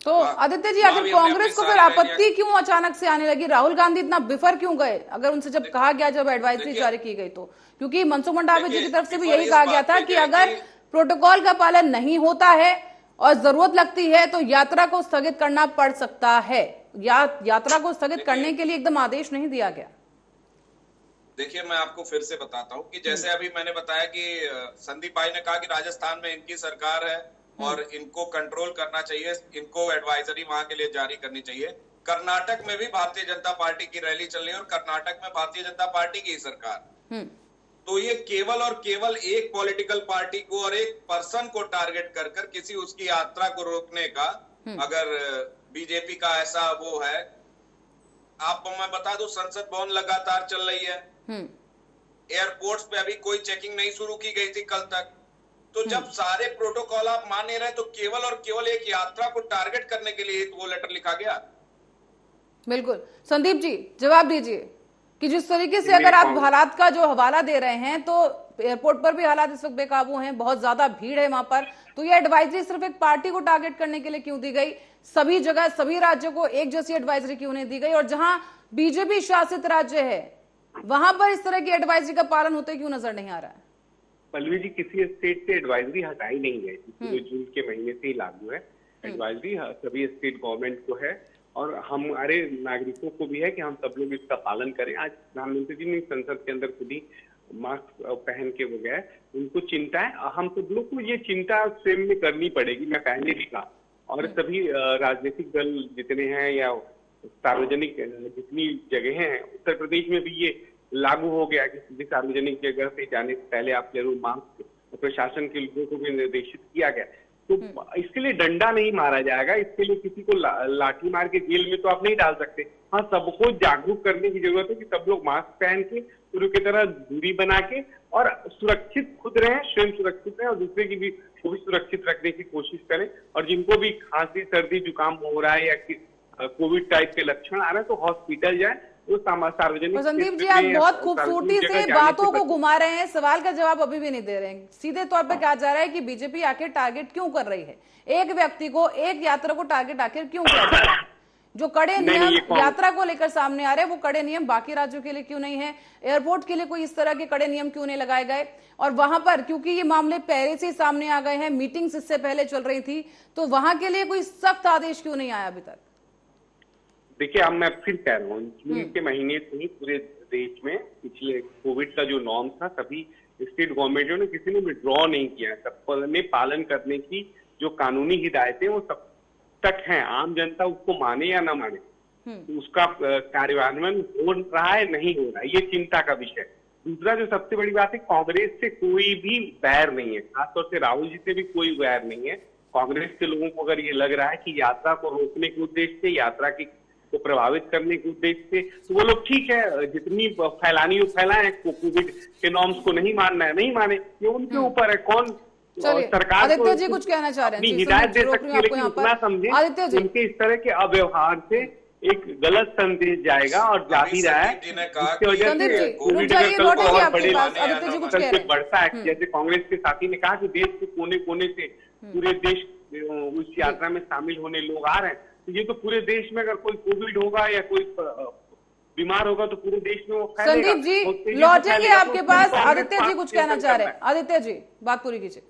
तो आदित्य जी, आखिर कांग्रेस को फिर आपत्ति क्यों अचानक से आने लगी? राहुल गांधी इतना बिफर क्यों गए? अगर उनसे जब कहा गया, जब एडवाइजरी जारी की गई, तो क्योंकि मनसुख मंडावी जी की तरफ से भी यही कहा गया था कि अगर प्रोटोकॉल का पालन नहीं होता है और जरूरत लगती है तो यात्रा को स्थगित करना पड़ सकता है, या यात्रा को स्थगित करने के लिए एकदम आदेश नहीं दिया गया। देखिए, मैं आपको फिर से बताता हूं कि जैसे अभी मैंने बताया कि संदीप भाई ने कहा कि राजस्थान में इनकी सरकार है और इनको कंट्रोल करना चाहिए, इनको एडवाइजरी वहां के लिए जारी करनी चाहिए। कर्नाटक में भी भारतीय जनता पार्टी की रैली चल रही है और कर्नाटक में भारतीय जनता पार्टी की सरकार। तो ये केवल और केवल एक पॉलिटिकल पार्टी को और एक पर्सन को टारगेट कर कर किसी उसकी यात्रा को रोकने का, अगर बीजेपी का ऐसा वो है, आपको मैं बता दूं, संसद भवन लगातार चल रही है, एयरपोर्ट्स पे अभी कोई चेकिंग नहीं शुरू की गई थी कल तक। तो जब सारे प्रोटोकॉल आप मान नहीं रहे तो केवल और केवल एक यात्रा को टारगेट करने के लिए वो लेटर लिखा गया। बिल्कुल, संदीप जी जवाब दीजिए कि जिस तरीके से अगर आप हालात का जो हवाला दे रहे हैं, तो एयरपोर्ट पर भी हालात इस वक्त बेकाबू हैं, बहुत ज्यादा भीड़ है वहां पर, तो ये एडवाइजरी सिर्फ एक पार्टी को टारगेट करने के लिए क्यों दी गई? सभी जगह सभी राज्यों को एक जैसी एडवाइजरी क्यों नहीं दी गई? और जहां बीजेपी शासित राज्य है वहां पर इस तरह की एडवाइजरी का पालन होते क्यों नजर नहीं आ रहा है? पल्लवी जी, किसी स्टेट से एडवाइजरी हटाई नहीं है, जो जून के महीने से ही लागू है। एडवाइजरी सभी स्टेट गवर्नमेंट को है और हमारे नागरिकों को भी है कि हम सब लोग इसका पालन करें। आज प्रधानमंत्री जी ने संसद के अंदर खुद ही मास्क पहन के वो गए, उनको चिंता है, हम सब लोग को ये चिंता स्वयं में करनी पड़ेगी। मैं पहले भी कहा, और सभी राजनीतिक दल जितने हैं या सार्वजनिक जितनी जगह हैं, उत्तर प्रदेश में भी ये लागू हो गया कि किसी सार्वजनिक जगह पे जाने से पहले आप जरूर मास्क, प्रशासन के लोगों को भी निर्देशित किया गया। तो इसके लिए डंडा नहीं मारा जाएगा, इसके लिए किसी को लाठी मार के जेल में तो आप नहीं डाल सकते। हाँ, सबको जागरूक करने की जरूरत है कि सब लोग मास्क पहन के, पूरी की तरह दूरी बना के और सुरक्षित खुद रहें, स्वयं सुरक्षित रहें और दूसरे की भी को भी सुरक्षित रखने की कोशिश करें। और जिनको भी खांसी, सर्दी, जुकाम हो रहा है या कोविड टाइप के लक्षण आ रहे हैं तो हॉस्पिटल जाए। सार्वजनिक संदीप जी, आप बहुत खूबसूरती से बातों को घुमा रहे हैं, सवाल का जवाब अभी भी नहीं दे रहे हैं। सीधे तौर पे कहा जा रहा है कि बीजेपी आखिर टारगेट क्यों कर रही है एक व्यक्ति को, एक यात्रा को टारगेट आखिर क्यों किया जा रहा है? जो कड़े नियम यात्रा को लेकर सामने आ रहे हैं, वो कड़े नियम बाकी राज्यों के लिए क्यों नहीं है? एयरपोर्ट के लिए कोई इस तरह के कड़े नियम क्यों नहीं लगाए गए? और वहां पर क्योंकि ये मामले पहले से सामने आ गए हैं, मीटिंग्स इससे पहले चल रही थी, तो वहां के लिए कोई सख्त आदेश क्यों नहीं आया अभी तक? देखिए, अब मैं फिर कह रहा हूँ, जून के महीने से ही पूरे देश में पिछले कोविड का जो नॉर्म था, सभी स्टेट गवर्नमेंटों ने किसी ने विड्रॉ नहीं किया है। सबने पालन करने की जो कानूनी हिदायतें वो सब तक हैं, आम जनता उसको माने या ना माने, तो उसका कार्यान्वयन हो रहा है नहीं हो रहा है, ये चिंता का विषय। दूसरा जो सबसे बड़ी बात है, कांग्रेस से कोई भी वैर नहीं है, खासतौर से राहुल जी से भी कोई वैर नहीं है। कांग्रेस के लोगों को अगर ये लग रहा है कि यात्रा को रोकने के उद्देश्य से, यात्रा की को प्रभावित करने के उद्देश्य से, तो वो लोग ठीक है, जितनी फैलानी हो फैलाएं, कोविड के नॉर्म्स को नहीं मानना है नहीं माने, ये उनके ऊपर है। कौन सरकार आदित्य जी कुछ कहना चाह रहे हैं? हिदायत दे सकती है, लेकिन उतना समझे उनके इस तरह के अव्यवहार से एक गलत संदेश जाएगा और जा भी रहा है, जिसकी वजह से कोविड के बढ़ता है। जैसे कांग्रेस के साथी ने कहा कि देश के कोने कोने से पूरे देश उस यात्रा में शामिल होने लोग आ रहे हैं, तो ये तो पूरे देश में अगर कोई कोविड होगा या कोई बीमार होगा तो पूरे देश में वो फैलेगा। संदीप जी लौटेंगे आपके पास, आदित्य जी कुछ कहना चाह रहे हैं। आदित्य जी बात पूरी कीजिए।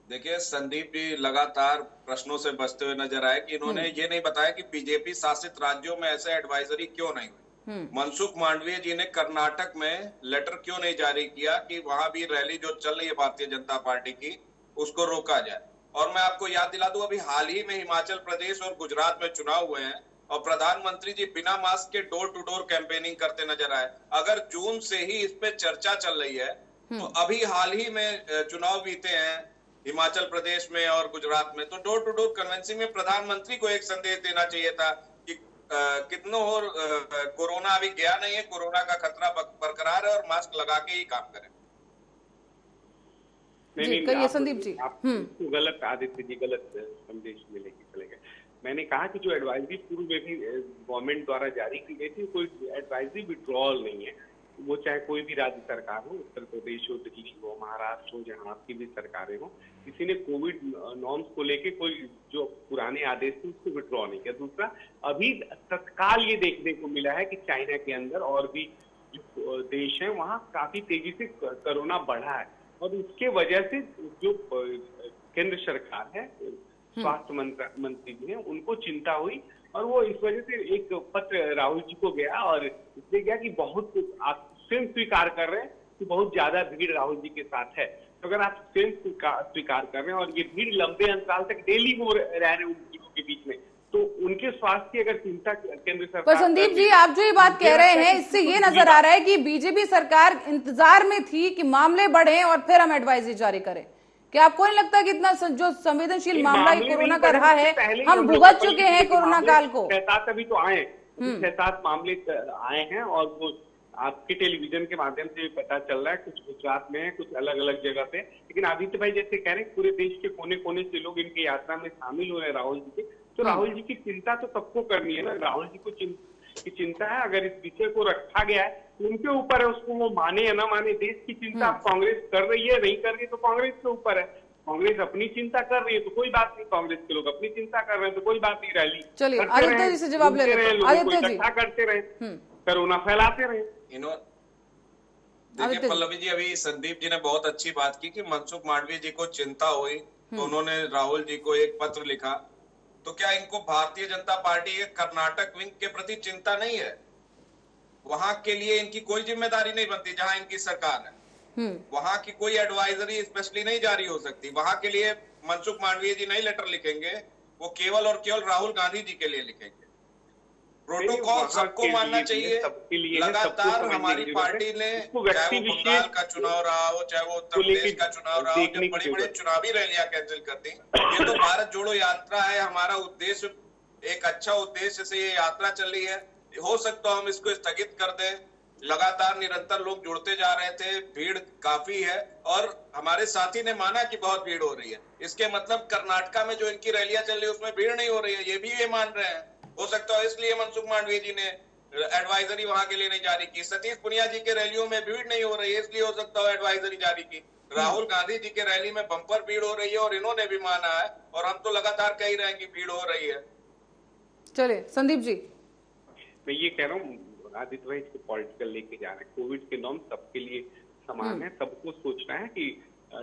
देखिए, संदीप जी लगातार प्रश्नों से बचते हुए नजर आए कि इन्होंने ये नहीं बताया कि बीजेपी शासित राज्यों में ऐसे एडवाइजरी क्यों नहीं हुई। मनसुख मांडविया जी ने कर्नाटक में लेटर क्यों नहीं जारी किया कि वहां भी रैली जो चल रही है भारतीय जनता पार्टी की, उसको रोका जाए। और मैं आपको याद दिला दूं, अभी हाल ही में हिमाचल प्रदेश और गुजरात में चुनाव हुए हैं और प्रधानमंत्री जी बिना मास्क के डोर टू डोर कैंपेनिंग करते नजर आए। अगर जून से ही इस पे चर्चा चल रही है तो अभी हाल ही में चुनाव बीते हैं हिमाचल प्रदेश में और गुजरात में, तो डोर टू डोर कन्वेंसिंग में प्रधानमंत्री को एक संदेश देना चाहिए था कि कितनों और कोरोना अभी गया नहीं है, कोरोना का खतरा बरकरार है और मास्क लगा के ही काम करें। कहिए संदीप जी। आप गलत, आदित्य जी गलत संदेश में लेके चले गए। मैंने कहा कि जो एडवाइजरी पूर्व में भी गवर्नमेंट द्वारा जारी की गई थी, कोई एडवाइजरी विड्रॉल नहीं है। वो चाहे कोई भी राज्य सरकार हो, उत्तर प्रदेश हो, दिल्ली हो, महाराष्ट्र हो, जहां आपकी भी सरकारें हो, किसी ने कोविड नॉर्म्स को लेके कोई जो पुराने आदेश थे उसको विड्रॉ नहीं किया। दूसरा, अभी तत्काल ये देखने को मिला है कि चाइना के अंदर और भी जो देश है वहां काफी तेजी से कोरोना बढ़ा है और उसके वजह से जो केंद्र सरकार है, स्वास्थ्य मंत्री जी हैं, उनको चिंता हुई और वो इस वजह से एक पत्र राहुल जी को गया और इसलिए गया कि बहुत आप स्वयं स्वीकार कर रहे हैं कि बहुत ज्यादा भीड़ राहुल जी के साथ है। तो अगर आप स्वयं स्वीकार कर रहे हैं और ये भीड़ लंबे अंतराल तक डेली हो रह रहे हैं उन भीड़ों के बीच में, तो उनके स्वास्थ्य की अगर चिंता केंद्र सरकार। पर संदीप जी, आप जो ये बात कह रहे हैं इससे ये नजर आ रहा है कि बीजेपी सरकार इंतजार में थी कि मामले बढ़े और फिर हम एडवाइजरी जारी करें। क्या आपको नहीं लगता कि इतना जो संवेदनशील मामला कोरोना का रहा है, हम भुगत चुके हैं कोरोना काल को? 6-7 अभी तो आए, 6-7 मामले आए हैं और वो आपके टेलीविजन के माध्यम से पता चल रहा है, कुछ गुजरात में है, कुछ अलग अलग जगह पे। लेकिन आदित्य भाई जैसे कह रहे हैं पूरे देश के कोने कोने से लोग इनकी यात्रा में शामिल हो रहे हैं राहुल जी के, तो राहुल जी की चिंता तो सबको करनी है ना। राहुल जी को की चिंता है, अगर इस विषय को रखा गया है उनके ऊपर है, उसको वो माने या ना माने। देश की चिंता कांग्रेस कर रही है, नहीं कर रही तो कांग्रेस के ऊपर है। कांग्रेस अपनी चिंता कर रही है तो कोई बात नहीं, कांग्रेस के लोग अपनी चिंता कर रहे हैं तो कोई बात नहीं। रैली चलिए आदित्य जी से जवाब ले रहे हैं, आदित्य जी इकट्ठा करते रहे, कोरोना फैलाते रहे। देखिए पल्लवी जी, अभी संदीप जी ने बहुत अच्छी बात की कि मनसुख मांडविया जी को चिंता हुई तो उन्होंने राहुल जी को एक पत्र लिखा। तो क्या इनको भारतीय जनता पार्टी के कर्नाटक विंग के प्रति चिंता नहीं है? वहां के लिए इनकी कोई जिम्मेदारी नहीं बनती जहां इनकी सरकार है। वहां की कोई एडवाइजरी स्पेशली नहीं जारी हो सकती। वहां के लिए मनसुख मांडविया जी नहीं लेटर लिखेंगे, वो केवल और केवल राहुल गांधी जी के लिए लिखेंगे। प्रोटोकॉल सबको मानना चाहिए। लगातार हमारी पार्टी ने, चाहे वो बंगाल का चुनाव रहा हो, चाहे वो उत्तर प्रदेश का चुनाव रहा हो, जब बड़ी बड़ी चुनावी रैलियां कैंसिल कर दी। ये तो भारत जोड़ो यात्रा है, हमारा उद्देश्य एक अच्छा उद्देश्य से ये यात्रा चल रही है। हो सकता हम इसको स्थगित कर दें। लगातार निरंतर लोग जुड़ते जा रहे थे, भीड़ काफी है और हमारे साथी ने माना कि बहुत भीड़ हो रही है। इसके मतलब कर्नाटका में जो इनकी रैलियां चल रही है उसमें भीड़ नहीं हो रही है, ये भी ये मान रहे हैं। हो सकता है इसलिए मनसुख मांडविया जी ने एडवाइजरी वहां के लिए नहीं जारी की। सतीश पुनिया जी के रैलियों में भीड़ नहीं हो रही है, इसलिए हो सकता है एडवाइजरी जारी की। राहुल गांधी जी के रैली में बम्पर भीड़ हो रही है और इन्होंने भी माना है और हम तो लगातार कह रहे हैं कि भीड़ हो रही है। चलिए संदीप जी, मैं ये कह रहा हूँ आदित्य भाई इसको पॉलिटिकल लेके जा रहे हैं। कोविड के नॉर्म सबके लिए समान है, सबको सोचना है कि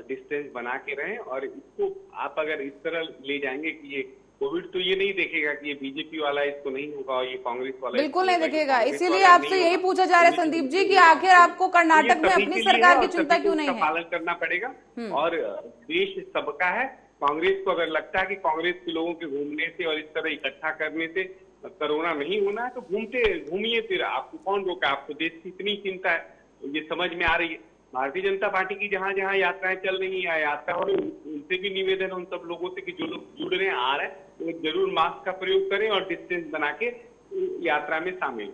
डिस्टेंस बना के रहें और इसको आप अगर इस तरह ले जाएंगे कि ये कोविड तो ये नहीं देखेगा कि ये बीजेपी वाला इसको नहीं होगा और ये कांग्रेस वाला बिल्कुल नहीं देखेगा। इसीलिए आपसे यही पूछा जा रहा है संदीप जी कि आखिर आपको कर्नाटक में अपनी सरकार की चिंता क्यों नहीं है? पालन करना पड़ेगा और देश सबका है। कांग्रेस को अगर लगता है कि कांग्रेस के लोगों के घूमने से और इस तरह इकट्ठा करने से कोरोना नहीं होना है तो घूमिए, फिर आपको कौन रोका? आपको देश की इतनी चिंता है, ये समझ में आ रही है। भारतीय जनता पार्टी की जहां जहां यात्राएं चल रही है, यात्रा और उनसे भी निवेदन उन सब लोगों से कि जो लोग जुड़ रहे हैं, आ रहे हैं, वो जरूर मास्क का प्रयोग करें और डिस्टेंस बना के यात्रा में शामिल।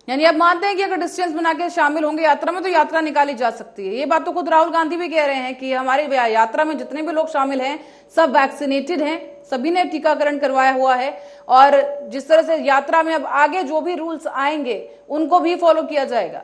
यानी आप मानते हैं कि अगर डिस्टेंस बना के शामिल होंगे यात्रा में तो यात्रा निकाली जा सकती है। ये बात तो खुद राहुल गांधी भी कह रहे हैं कि हमारी यात्रा में जितने भी लोग शामिल हैं सब वैक्सीनेटेड हैं, सभी ने टीकाकरण करवाया हुआ है और जिस तरह से यात्रा में अब आगे जो भी रूल्स आएंगे उनको भी फॉलो किया जाएगा।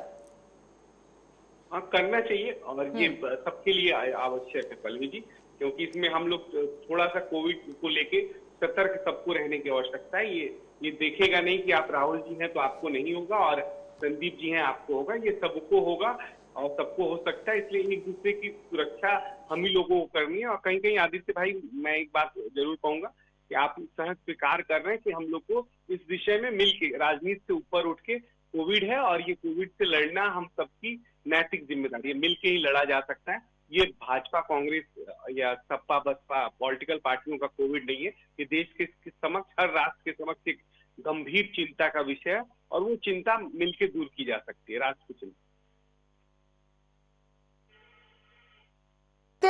हाँ, करना चाहिए और ये सबके लिए आवश्यक है पल्लवी जी, क्योंकि इसमें हम लोग थोड़ा सा कोविड को लेके सतर्क सबको रहने की आवश्यकता है। ये देखेगा नहीं कि आप राहुल जी हैं तो आपको नहीं होगा और संदीप जी हैं आपको होगा, ये सबको होगा और सबको हो सकता है। इसलिए एक दूसरे की सुरक्षा हम ही लोगों को करनी है। और कहीं कहीं आदित्य भाई मैं एक बात जरूर कहूंगा कि आप सहज स्वीकार कर रहे हैं कि हम लोग को इस विषय में मिलके राजनीति से ऊपर उठ के कोविड है और ये कोविड से लड़ना हम सबकी नैतिक जिम्मेदारी है, मिलके ही लड़ा जा सकता है। ये भाजपा, कांग्रेस या सपा बसपा पॉलिटिकल पार्टियों का कोविड नहीं है, ये देश के समक्ष, हर राष्ट्र के समक्ष एक गंभीर चिंता का विषय है और वो चिंता मिलकर दूर की जा सकती है। राष्ट्र की चिंता।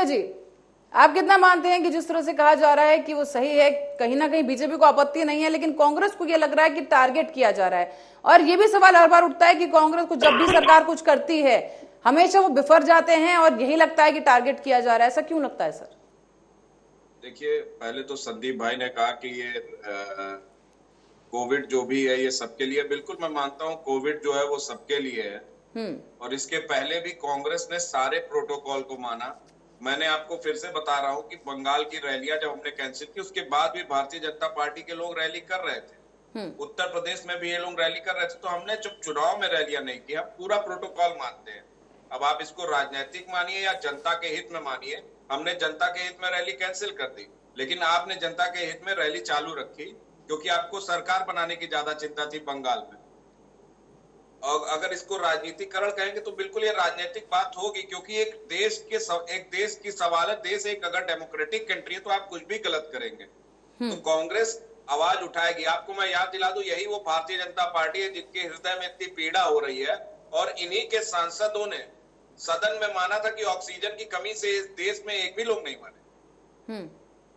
जी, आप कितना मानते हैं कि जिस तरह से कहा जा रहा है कि वो सही है, कहीं ना कहीं बीजेपी को आपत्ति नहीं है, लेकिन कांग्रेस को ये लग रहा है कि टारगेट किया जा रहा है, और ये भी सवाल हर बार उठता है कि कांग्रेस को जब भी सरकार कुछ करती है हमेशा वो बिफर जाते हैं और यही लगता है कि टारगेट किया जा रहा है। ऐसा क्यों लगता है सर? देखिए, पहले तो संदीप भाई ने कहा कि ये कोविड जो भी है ये सबके लिए, बिल्कुल मैं मानता हूँ कोविड जो है वो सबके लिए है। और इसके पहले भी कांग्रेस ने सारे प्रोटोकॉल को माना। मैंने आपको फिर से बता रहा हूं कि बंगाल की रैलियां जब हमने कैंसिल की उसके बाद भी भारतीय जनता पार्टी के लोग रैली कर रहे थे। उत्तर प्रदेश में भी ये लोग रैली कर रहे थे। तो हमने जब चुनाव में रैलियां नहीं की, हम पूरा प्रोटोकॉल मानते हैं। अब आप इसको राजनीतिक मानिए या जनता के हित में मानिए, हमने जनता के हित में रैली कैंसिल कर दी, लेकिन आपने जनता के हित में रैली चालू रखी क्योंकि आपको सरकार बनाने की ज्यादा चिंता थी बंगाल में। और अगर इसको राजनीतिकरण कहेंगे तो बिल्कुल ये राजनीतिक बात होगी, क्योंकि एक देश की सवाल है। देश एक अगर डेमोक्रेटिक कंट्री है तो आप कुछ भी गलत करेंगे तो कांग्रेस आवाज उठाएगी। आपको मैं याद दिला दूं, यही वो भारतीय जनता पार्टी है जिनके हृदय में इतनी पीड़ा हो रही है, और इन्हीं के सांसदों ने सदन में माना था कि ऑक्सीजन की कमी से इस देश में एक भी लोग नहीं मरे।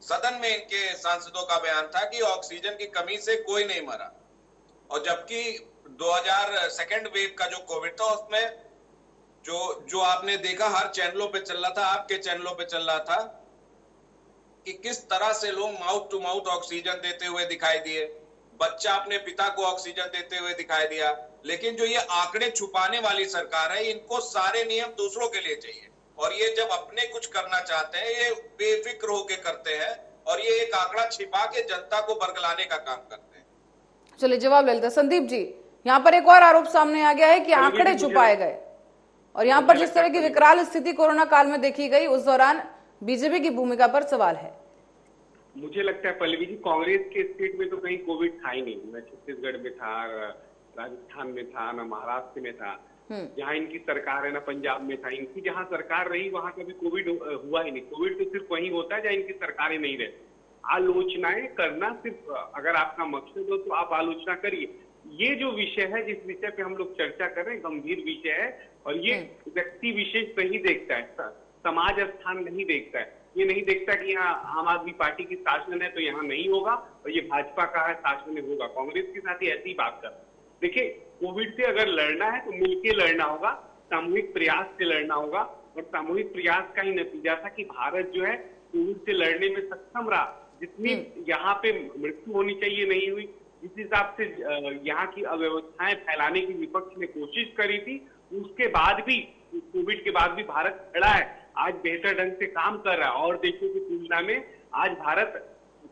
सदन में इनके सांसदों का बयान था कि ऑक्सीजन की कमी से कोई नहीं मरा। और जबकि 2000 सेकेंड वेव का जो कोविड था उसमें जो आपने देखा हर चैनलों पे चल रहा था, आपके चैनलों पे चल रहा था कि किस तरह से लोग माउथ टू माउथ ऑक्सीजन देते हुए दिखाई दिए, बच्चा अपने पिता को ऑक्सीजन देते हुए दिखाई दिया। लेकिन जो ये आंकड़े छुपाने वाली सरकार है, इनको सारे नियम दूसरों के लिए चाहिए, और ये जब अपने कुछ करना चाहते हैं ये बेफिक्र होके करते हैं, और ये एक आंकड़ा छिपा के जनता को बरगलाने का काम करते हैं। चलिए जवाब ले लेते हैं। संदीप जी, यहाँ पर एक और आरोप सामने आ गया है कि आंकड़े छुपाए गए, और यहाँ पर जिस तरह की विकराल स्थिति कोरोना काल में देखी गई उस दौरान बीजेपी की भूमिका पर सवाल है। मुझे लगता है पल्लवी जी, कांग्रेस के स्टेट में तो कहीं कोविड था ही नहीं। न छत्तीसगढ़ में था, राजस्थान में था, न महाराष्ट्र में था। जहाँ इनकी सरकार है, ना पंजाब में था। इनकी जहाँ सरकार रही वहां कभी कोविड हुआ ही नहीं। कोविड तो सिर्फ वहीं होता है जहाँ इनकी सरकारें नहीं रहती। आलोचनाएं करना सिर्फ अगर आपका मकसद हो तो आप आलोचना करिए। ये जो विषय है, जिस विषय पे हम लोग चर्चा कर रहे हैं, गंभीर विषय है, और ये व्यक्ति विशेष नहीं देखता है, समाज स्थान नहीं देखता है। ये नहीं देखता कि यहाँ आम आदमी पार्टी की शासन है तो यहाँ नहीं होगा, और ये भाजपा का है शासन में होगा। कांग्रेस के साथ ही ऐसी बात कर। देखिए, कोविड से अगर लड़ना है तो मिलकर लड़ना होगा, सामूहिक प्रयास से लड़ना होगा, और सामूहिक प्रयास का ही नतीजा था कि भारत जो है कोविड से लड़ने में सक्षम रहा। जितनी यहाँ पे मृत्यु होनी चाहिए नहीं हुई, जिस हिसाब से यहाँ की अव्यवस्थाएं फैलाने की विपक्ष ने कोशिश करी थी, उसके बाद भी, कोविड के बाद भी भारत खड़ा है, आज बेहतर ढंग से काम कर रहा है, और देशों की तुलना में आज भारत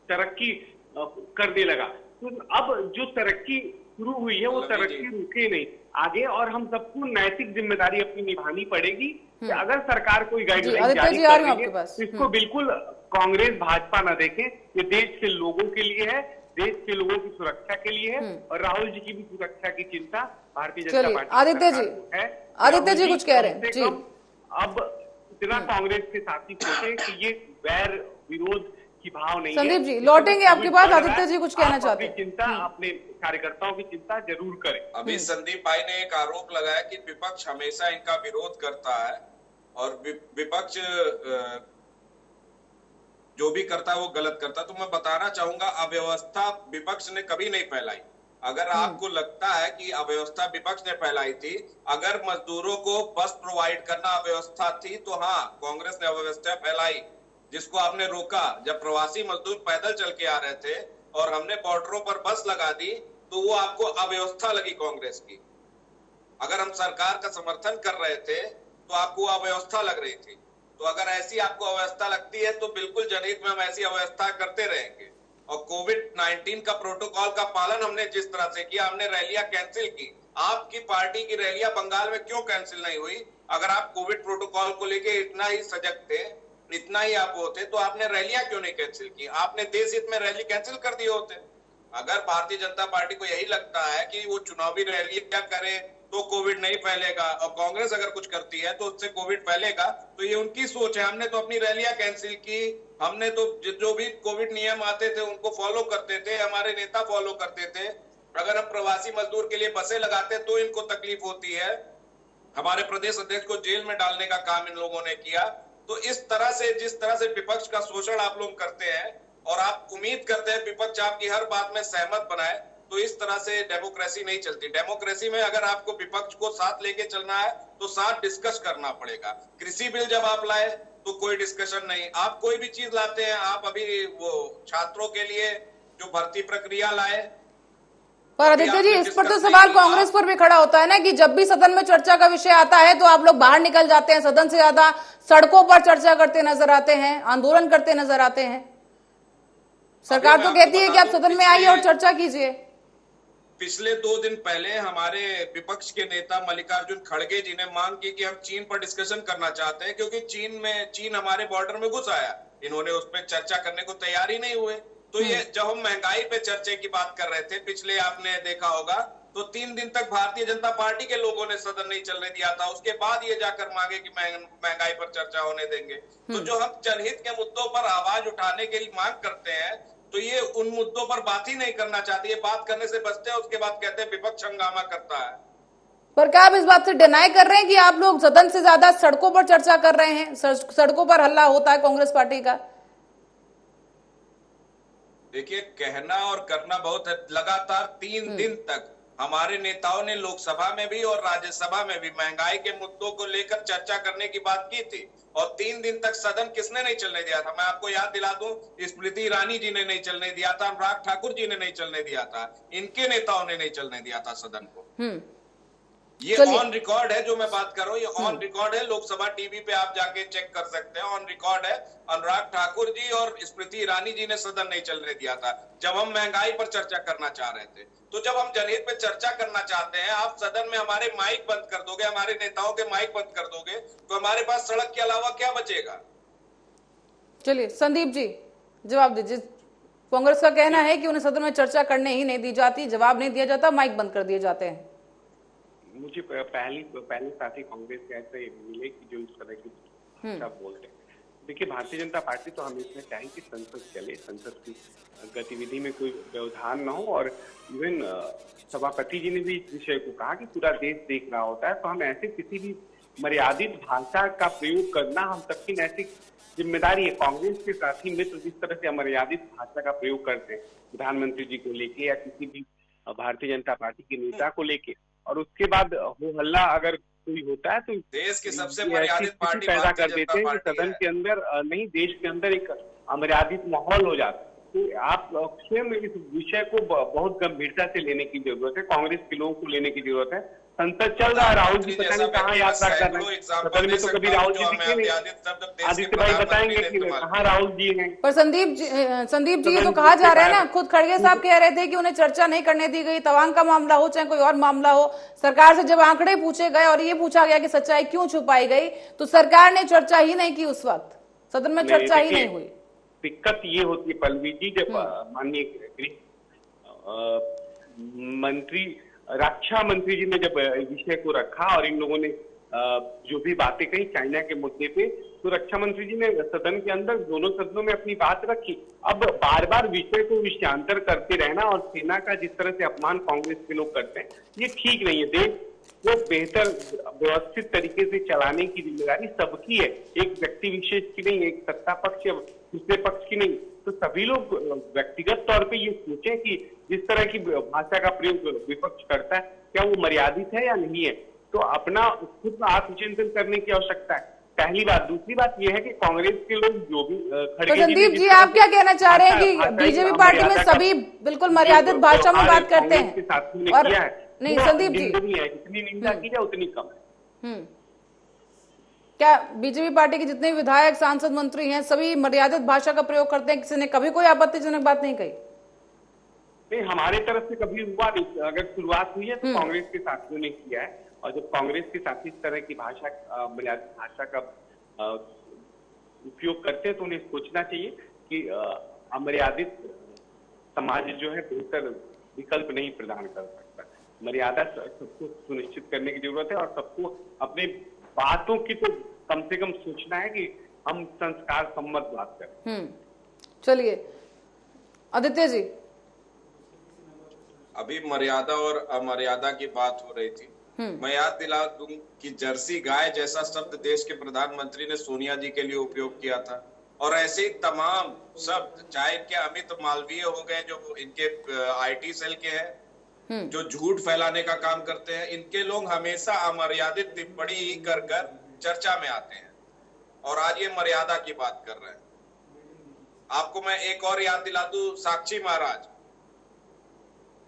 तरक्की करने लगा। तो अब जो तरक्की शुरू हुई है वो तरक्की रुके नहीं आगे, और हम सबको नैतिक जिम्मेदारी अपनी निभानी पड़ेगी कि अगर सरकार कोई गाइडलाइन जारी कर रही है तो इसको बिल्कुल कांग्रेस भाजपा ना देखें। ये देश के लोगों के लिए है, देश के लोगों की सुरक्षा के लिए है, और राहुल जी की भी सुरक्षा की चिंता भारतीय जनता पार्टी आदित्य जी है। आदित्य जी कुछ कह रहे हैं जी। अब इतना कांग्रेस के साथी सोचे कि ये वैर विरोध की भाव नहीं है। संदीप जी लौटेंगे आपके पास। आदित्य जी कुछ कहना चाहते हैं? चिंता अपने कार्यकर्ताओं की चिंता जरूर करें। अभी संदीप भाई ने एक आरोप लगाया कि विपक्ष हमेशा इनका विरोध करता है, और विपक्ष जो भी करता है वो गलत करता है। तो मैं बताना चाहूंगा, अव्यवस्था विपक्ष ने कभी नहीं फैलाई। अगर आपको लगता है कि अव्यवस्था विपक्ष ने फैलाई थी, अगर मजदूरों को बस प्रोवाइड करना अव्यवस्था थी तो हाँ, कांग्रेस ने अव्यवस्था फैलाई, जिसको आपने रोका। जब प्रवासी मजदूर पैदल चल के आ रहे थे और हमने बॉर्डरों पर बस लगा दी तो वो आपको अव्यवस्था लगी कांग्रेस की। अगर हम सरकार का समर्थन कर रहे थे तो आपको अव्यवस्था लग रही थी। तो अगर ऐसी आपको अव्यवस्था लगती है तो बिल्कुल जनहित में हम ऐसी अव्यवस्था करते रहेंगे। और कोविड-19 का प्रोटोकॉल का पालन हमने जिस तरह से किया, हमने रैलियां कैंसिल की। आपकी पार्टी की रैलियां बंगाल में क्यों कैंसिल नहीं हुई? अगर आप कोविड प्रोटोकॉल को लेके इतना ही सजग थे, इतना ही आप होते, तो आपने रैलियां क्यों नहीं कैंसिल की? आपने देश हित में रैली कैंसिल कर दिए होते। अगर भारतीय जनता पार्टी को यही लगता है कि वो चुनावी रैली क्या करे तो कोविड नहीं फैलेगा, और कांग्रेस अगर कुछ करती है तो उससे कोविड फैलेगा, तो ये उनकी सोच है। हमने तो अपनी रैलियां कैंसिल की, हमने तो जो भी कोविड नियम आते थे उनको फॉलो करते थे, हमारे नेता फॉलो करते थे। अगर हम प्रवासी मजदूर के लिए बसें लगाते तो इनको तकलीफ होती है। हमारे प्रदेश अध्यक्ष को जेल में डालने का काम इन लोगों ने किया। तो इस तरह से, जिस तरह से विपक्ष का शोषण आप लोग करते हैं और आप उम्मीद करते हैं विपक्ष आपकी हर बात में सहमत बनाए, तो इस तरह से डेमोक्रेसी नहीं चलती। डेमोक्रेसी में अगर आपको विपक्ष को साथ लेके चलना है तो साथ डिस्कस करना पड़ेगा। कृषि बिल जब आप लाए तो कोई डिस्कशन नहीं। आप कोई भी चीज लाते हैं, आप अभी वो छात्रों के लिए जो भर्ती प्रक्रिया लाए, पर आदित्य जी, इस पर तो सवाल कांग्रेस पर भी खड़ा होता है ना कि जब भी सदन में चर्चा का विषय आता है तो आप लोग बाहर निकल जाते हैं, सदन से ज्यादा सड़कों पर चर्चा करते नजर आते हैं, आंदोलन करते नजर आते हैं। सरकार तो कहती है कि आप सदन में आइए और चर्चा कीजिए। पिछले 2 दिन पहले हमारे विपक्ष के नेता मल्लिकार्जुन खड़गे जी ने मांग की कि हम चीन पर डिस्कशन करना चाहते हैं, क्योंकि चीन हमारे बॉर्डर में घुस आया। इन्होंने उस पर चर्चा करने को तैयार ही नहीं हुए। तो ये जब हम महंगाई पे चर्चा की बात कर रहे थे पिछले, आपने देखा होगा, तो 3 दिन तक भारतीय जनता पार्टी के लोगों ने सदन नहीं चलने दिया था। उसके बाद ये जाकर मांगे कि महंगाई पर चर्चा होने देंगे। तो जो हम जनहित के मुद्दों पर आवाज उठाने के लिए मांग करते हैं, तो ये उन मुद्दों पर बात ही नहीं करना चाहती। ये बात करने से बचते हैं, उसके बाद कहते हैं विपक्ष हंगामा करता है। पर क्या आप इस बात से डिनाई कर रहे हैं कि आप लोग सदन से ज्यादा सड़कों पर चर्चा कर रहे हैं, सड़कों पर हल्ला होता है कांग्रेस पार्टी का? देखिए, कहना और करना बहुत है। लगातार 3 दिन तक हमारे नेताओं ने लोकसभा में भी और राज्यसभा में भी महंगाई के मुद्दों को लेकर चर्चा करने की बात की थी। और 3 दिन तक सदन किसने नहीं चलने दिया था? मैं आपको याद दिला दूं, स्मृति ईरानी जी ने नहीं चलने दिया था, अनुराग ठाकुर जी ने नहीं चलने दिया था, इनके नेताओं ने नहीं चलने दिया था सदन को। ये ऑन रिकॉर्ड है जो मैं बात कर रहा हूँ, ये ऑन रिकॉर्ड है। लोकसभा टीवी पे आप जाके चेक कर सकते हैं, ऑन रिकॉर्ड है। अनुराग ठाकुर जी और स्मृति ईरानी जी ने सदन नहीं चलने दिया था जब हम महंगाई पर चर्चा करना चाह रहे थे। तो जब हम जनहित पे चर्चा करना चाहते हैं, आप सदन में हमारे माइक बंद कर दोगे, हमारे नेताओं के माइक बंद कर दोगे, तो हमारे पास सड़क के अलावा क्या बचेगा? चलिए संदीप जी जवाब दीजिए। कांग्रेस का कहना है कि उन्हें सदन में चर्चा करने ही नहीं दी जाती, जवाब नहीं दिया जाता, माइक बंद कर दिए जाते हैं। मुझे पहले साथी कांग्रेस के ऐसे मिले कि जो इस तरह की सब बोलते हैं। देखिए, भारतीय जनता पार्टी तो हमेशा चाहे कि संसद चले, संसद की गतिविधि में कोई व्यवधान न हो। और इवन सभापति जी ने भी इस विषय को कहा कि पूरा देश देख रहा होता है, तो हम ऐसे किसी भी मर्यादित भाषा का प्रयोग करना हम सबकी नैतिक जिम्मेदारी है। कांग्रेस के साथी मित्र जिस तरह से अमर्यादित भाषा का प्रयोग करते हैं प्रधानमंत्री जी को लेके या किसी भी भारतीय जनता पार्टी के नेता को लेके, और उसके बाद हो हल्ला अगर कोई होता है तो देश की सबसे मर्यादित पार्टी पैदा कर देते हैं कि सदन के अंदर नहीं, देश के अंदर एक अमर्यादित माहौल हो जाता है। तो आप स्वयं इस विषय को बहुत गंभीरता से लेने की जरूरत है, कांग्रेस के लोगों को लेने की जरूरत है। संसद चल रहा है, राहुल जी पता नहीं कहाँ यात्रा कर रहे हैं, सदन में तो कभी राहुल जी दिखे नहीं। आदित्य भाई बताएंगे कि कहाँ राहुल जी हैं। पर संदीप जी ये तो कहा जा रहा है ना, खुद खड़गे साहब कह रहे थे कि उन्हें चर्चा नहीं करने दी गई। तवांग का मामला हो चाहे कोई और मामला हो, सरकार से जब आंकड़े पूछे गए और ये पूछा गया कि सच्चाई क्यों छुपाई गई, तो सरकार ने चर्चा ही नहीं की। उस वक्त सदन में चर्चा ही नहीं हुई। दिक्कत ये होती है पल्लवी जी, जब माननीय मंत्री रक्षा मंत्री जी ने जब विषय को रखा और इन लोगों ने जो भी बातें कही चाइना के मुद्दे पे, तो रक्षा मंत्री जी ने सदन के अंदर दोनों सदनों में अपनी बात रखी। अब बार बार विषय को विषयांतर करते रहना और सेना का जिस तरह से अपमान कांग्रेस के लोग करते हैं, ये ठीक नहीं है। देश को बेहतर व्यवस्थित तरीके से चलाने की जिम्मेदारी सबकी है, एक व्यक्ति विशेष की नहीं, एक सत्ता पक्ष या दूसरे पक्ष की नहीं। तो सभी लोग व्यक्तिगत तौर पे ये सोचें कि जिस तरह की भाषा का प्रयोग विपक्ष करता है क्या वो मर्यादित है या नहीं है। तो अपना खुद आत्मचिंतन करने की आवश्यकता है, पहली बात। दूसरी बात यह है कि कांग्रेस के लोग जो भी तो संदीप जी आप क्या कहना चाह रहे हैं कि बीजेपी पार्टी में सभी बिल्कुल मर्यादित भाषा में बात करते हैं? और नहीं संदीप जी, जितनी निंदा की जाए उतनी कम है। क्या बीजेपी पार्टी के जितने विधायक सांसद मंत्री हैं सभी मर्यादित भाषा का प्रयोग करते हैं? किसी ने कभी कोई आपत्तिजनक बात नहीं कही? नहीं, हमारे तरफ से कभी हुआ नहीं। अगर शुरुआत हुई है तो कांग्रेस के साथियों ने किया है, और जब कांग्रेस के साथी इस तरह की भाषा मर्यादित भाषा का उपयोग करते हैं तो उन्हें सोचना चाहिए कि अमर्यादित समाज जो है बेहतर विकल्प नहीं प्रदान कर सकता। मर्यादा सबको सुनिश्चित करने की जरूरत है और सबको अपने बातों की तो कम से कम सोचना है कि हम संस्कार सम्मत बात करें। चलिए आदित्य जी, अभी मर्यादा और अमर्यादा की बात हो रही थी। मैं याद दिला दूं कि जर्सी गाय जैसा शब्द देश के प्रधानमंत्री ने सोनिया जी के लिए उपयोग किया था, और ऐसे ही तमाम शब्द, चाहे इनके अमित मालवीय हो गए जो इनके IT सेल के हैं, जो झूठ फैलाने का काम करते हैं, इनके लोग हमेशा अमर्यादित टिप्पणी ही कर चर्चा में आते हैं, और आज ये मर्यादा की बात कर रहे हैं। आपको मैं एक और याद दिला दूं, साक्षी महाराज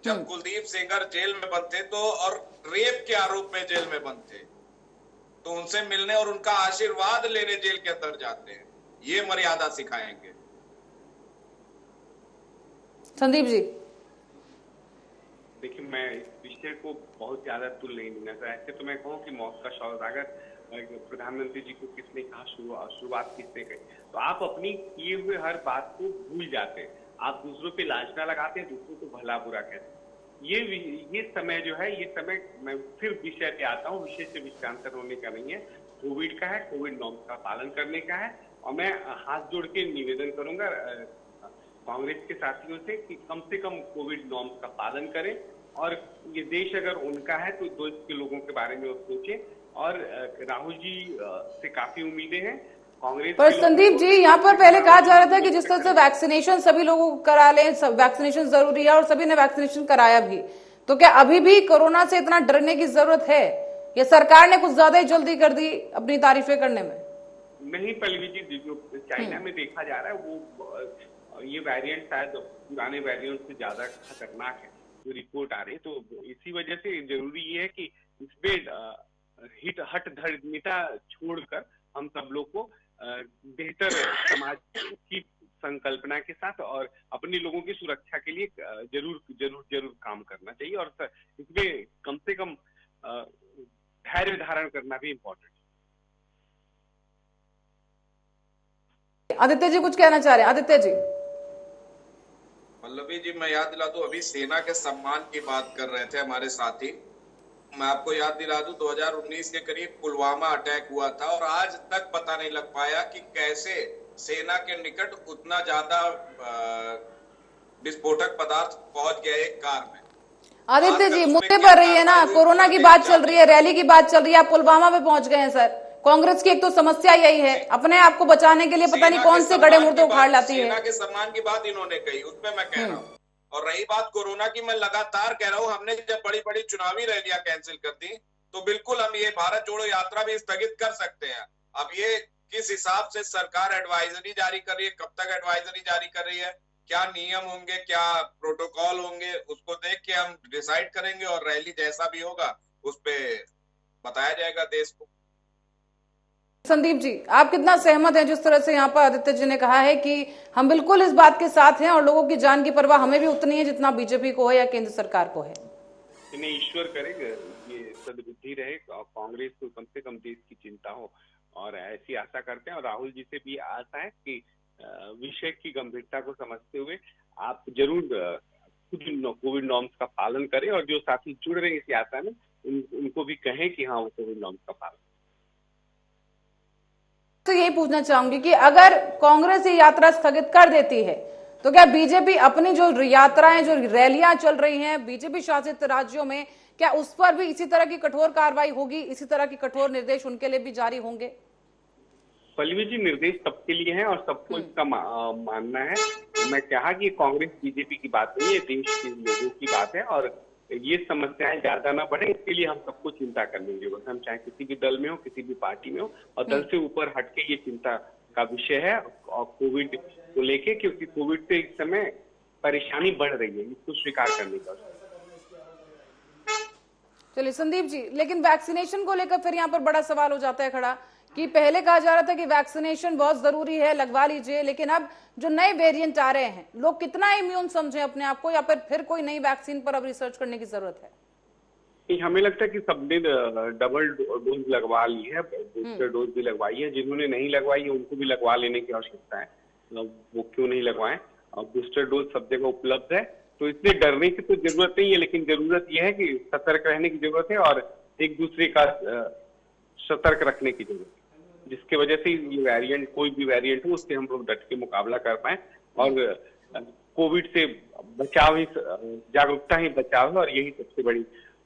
जब कुलदीप सेंगर जेल में बंद थे तो, और रेप के आरोप में जेल में बंद थे, तो उनसे मिलने और उनका आशीर्वाद लेने जेल के अंदर जाते हैं। ये मर्यादा सिखाएंगे। संदीप जी, देखिए, मैं इस विषय को बहुत ज्यादा तुल नहीं देना चाहता। ऐसे तो मैं कहूँ कि मौत का सौदागर प्रधानमंत्री जी को किसने कहा, शुरुआत किसने कही, तो आप अपनी किए हुए हर बात को भूल जाते हैं। आप दूसरों पे लांछना लगाते हैं, दूसरों को भला बुरा कहते हैं। ये समय जो है, ये समय, मैं फिर विषय पे आता हूँ, विषय से विषयांतर होने का नहीं है, कोविड का है, कोविड नॉर्म्स का पालन करने का है। और मैं हाथ जोड़ के निवेदन करूंगा कांग्रेस के साथियों से कि कम कोविड नॉर्म्स का पालन करें, और ये देश अगर उनका है तो देश के लोगों के बारे में वो सोचें। और राहुल जी से काफी उम्मीदें हैं कांग्रेस पर संदीप जी, यहाँ पर पहले कहा जा रहा था कि जिस तरह से वैक्सीनेशन सभी लोगों को करा लें, वैक्सीनेशन जरूरी है, और सभी ने वैक्सीनेशन कराया भी, तो क्या अभी भी कोरोना से इतना डरने की जरूरत है, या सरकार ने कुछ ज्यादा ही जल्दी कर दी अपनी तारीफें करने में? नहीं पल्लवी जी, जो चाइना में देखा जा रहा है वो ये वेरिएंट शायद पुराने वेरिएंट से ज्यादा खतरनाक है, जो रिपोर्ट आ रही है। तो इसी वजह से जरूरी ये है कि इसमें हट धर्मिता छोड़कर हम सब लोग को बेहतर समाज की संकल्पना के साथ और अपने लोगों की सुरक्षा के लिए जरूर काम करना चाहिए, और इसमें कम से कम धैर्य धारण करना भी इम्पोर्टेंट है। आदित्य जी कुछ कहना चाह रहे हैं? आदित्य जी, पल्लवी जी, मैं याद दिला दूं, अभी सेना के सम्मान की बात कर रहे थे हमारे साथी। मैं आपको याद दिला दूं, 2019 के करीब पुलवामा अटैक हुआ था, और आज तक पता नहीं लग पाया कि कैसे सेना के निकट उतना ज्यादा विस्फोटक पदार्थ पहुंच गया एक कार में। आदित्य जी, मुद्दे पर रही है ना, कोरोना की बात चल रही है, रैली की बात चल रही है, आप पुलवामा में पहुंच गए हैं सर। कांग्रेस की एक तो समस्या यही है, अपने आप को बचाने के लिए पता नहीं कौन से गड़े मुर्दे उखाड़ लाती है। सेना के सम्मान की बात इन्होंने कही, उस पर मैं कह रहा हूँ। और रही बात कोरोना की, मैं लगातार कह रहा हूँ, हमने जब बड़ी बड़ी चुनावी रैलियां कैंसिल कर दी, तो बिल्कुल हम ये भारत जोड़ो यात्रा भी स्थगित कर सकते हैं। अब ये किस हिसाब से सरकार एडवाइजरी जारी कर रही है, कब तक एडवाइजरी जारी कर रही है, क्या नियम होंगे, क्या प्रोटोकॉल होंगे, उसको देख के हम डिसाइड करेंगे, और रैली जैसा भी होगा उस पर बताया जाएगा देश को। संदीप जी, आप कितना सहमत हैं जिस तरह से यहाँ पर आदित्य जी ने कहा है कि हम बिल्कुल इस बात के साथ हैं, और लोगों की जान की परवाह हमें भी उतनी है जितना बीजेपी को है या केंद्र सरकार को है? इन्हें ईश्वर करेगा ये सद्बुद्धि रहे, कांग्रेस को कम से कम देश की चिंता हो, और ऐसी आशा करते हैं। और राहुल जी से भी आशा है कि विषय की गंभीरता को समझते हुए आप जरूर खुद कोविड नॉर्म्स का पालन करें, और जो साथी जुड़ रहे हैं इस यात्रा में उनको भी कहें कि हाँ, वो कोविड नॉर्म्स का पालन। तो यही पूछना चाहूंगी कि अगर कांग्रेस ये यात्रा स्थगित कर देती है, तो क्या बीजेपी अपनी जो यात्राएं, जो रैलियां चल रही हैं बीजेपी शासित राज्यों में, क्या उस पर भी इसी तरह की कठोर कार्रवाई होगी, इसी तरह की कठोर निर्देश उनके लिए भी जारी होंगे? पल्लवी जी, निर्देश सबके लिए हैं और सबको इसका मानना है। मैं कहा कि कांग्रेस बीजेपी की बात नहीं है, देश के लोगों की बात है, और ये समस्याएं ज्यादा ना बढ़े, इसके लिए हम सबको चिंता करने की जरूरत है। हम चाहे किसी भी दल में हो, किसी भी पार्टी में हो, और दल से ऊपर हटके ये चिंता का विषय है और कोविड को लेके, क्योंकि कोविड से इस समय परेशानी बढ़ रही है, इसको स्वीकार करने का। चलिए संदीप जी, लेकिन वैक्सीनेशन को लेकर फिर यहाँ पर बड़ा सवाल हो जाता है खड़ा कि पहले कहा जा रहा था कि वैक्सीनेशन बहुत जरूरी है, लगवा लीजिए, लेकिन अब जो नए वेरिएंट आ रहे हैं, लोग कितना इम्यून समझे अपने आप को, या फिर कोई नई वैक्सीन पर अब रिसर्च करने की जरूरत है? हमें लगता है कि सबने डबल डोज लगवा ली है, बूस्टर डोज भी लगवाई है। जिन्होंने नहीं लगवाई है उनको भी लगवा लेने की आवश्यकता है, वो क्यों नहीं लगवाएं। बूस्टर डोज सब जगह उपलब्ध है, तो इसलिए डरने की तो जरूरत नहीं है, लेकिन जरूरत यह है कि सतर्क रहने की जरूरत है और एक दूसरे का सतर्क रखने की जरूरत है। जिसके वजह से ये वेरिएंट, कोई भी वेरिएंट हो, उससे हम लोग डट के मुकाबला कर पाए और कोविड से बचाव ही, जागरूकता ही बचाव है। और यही सबसे बड़ी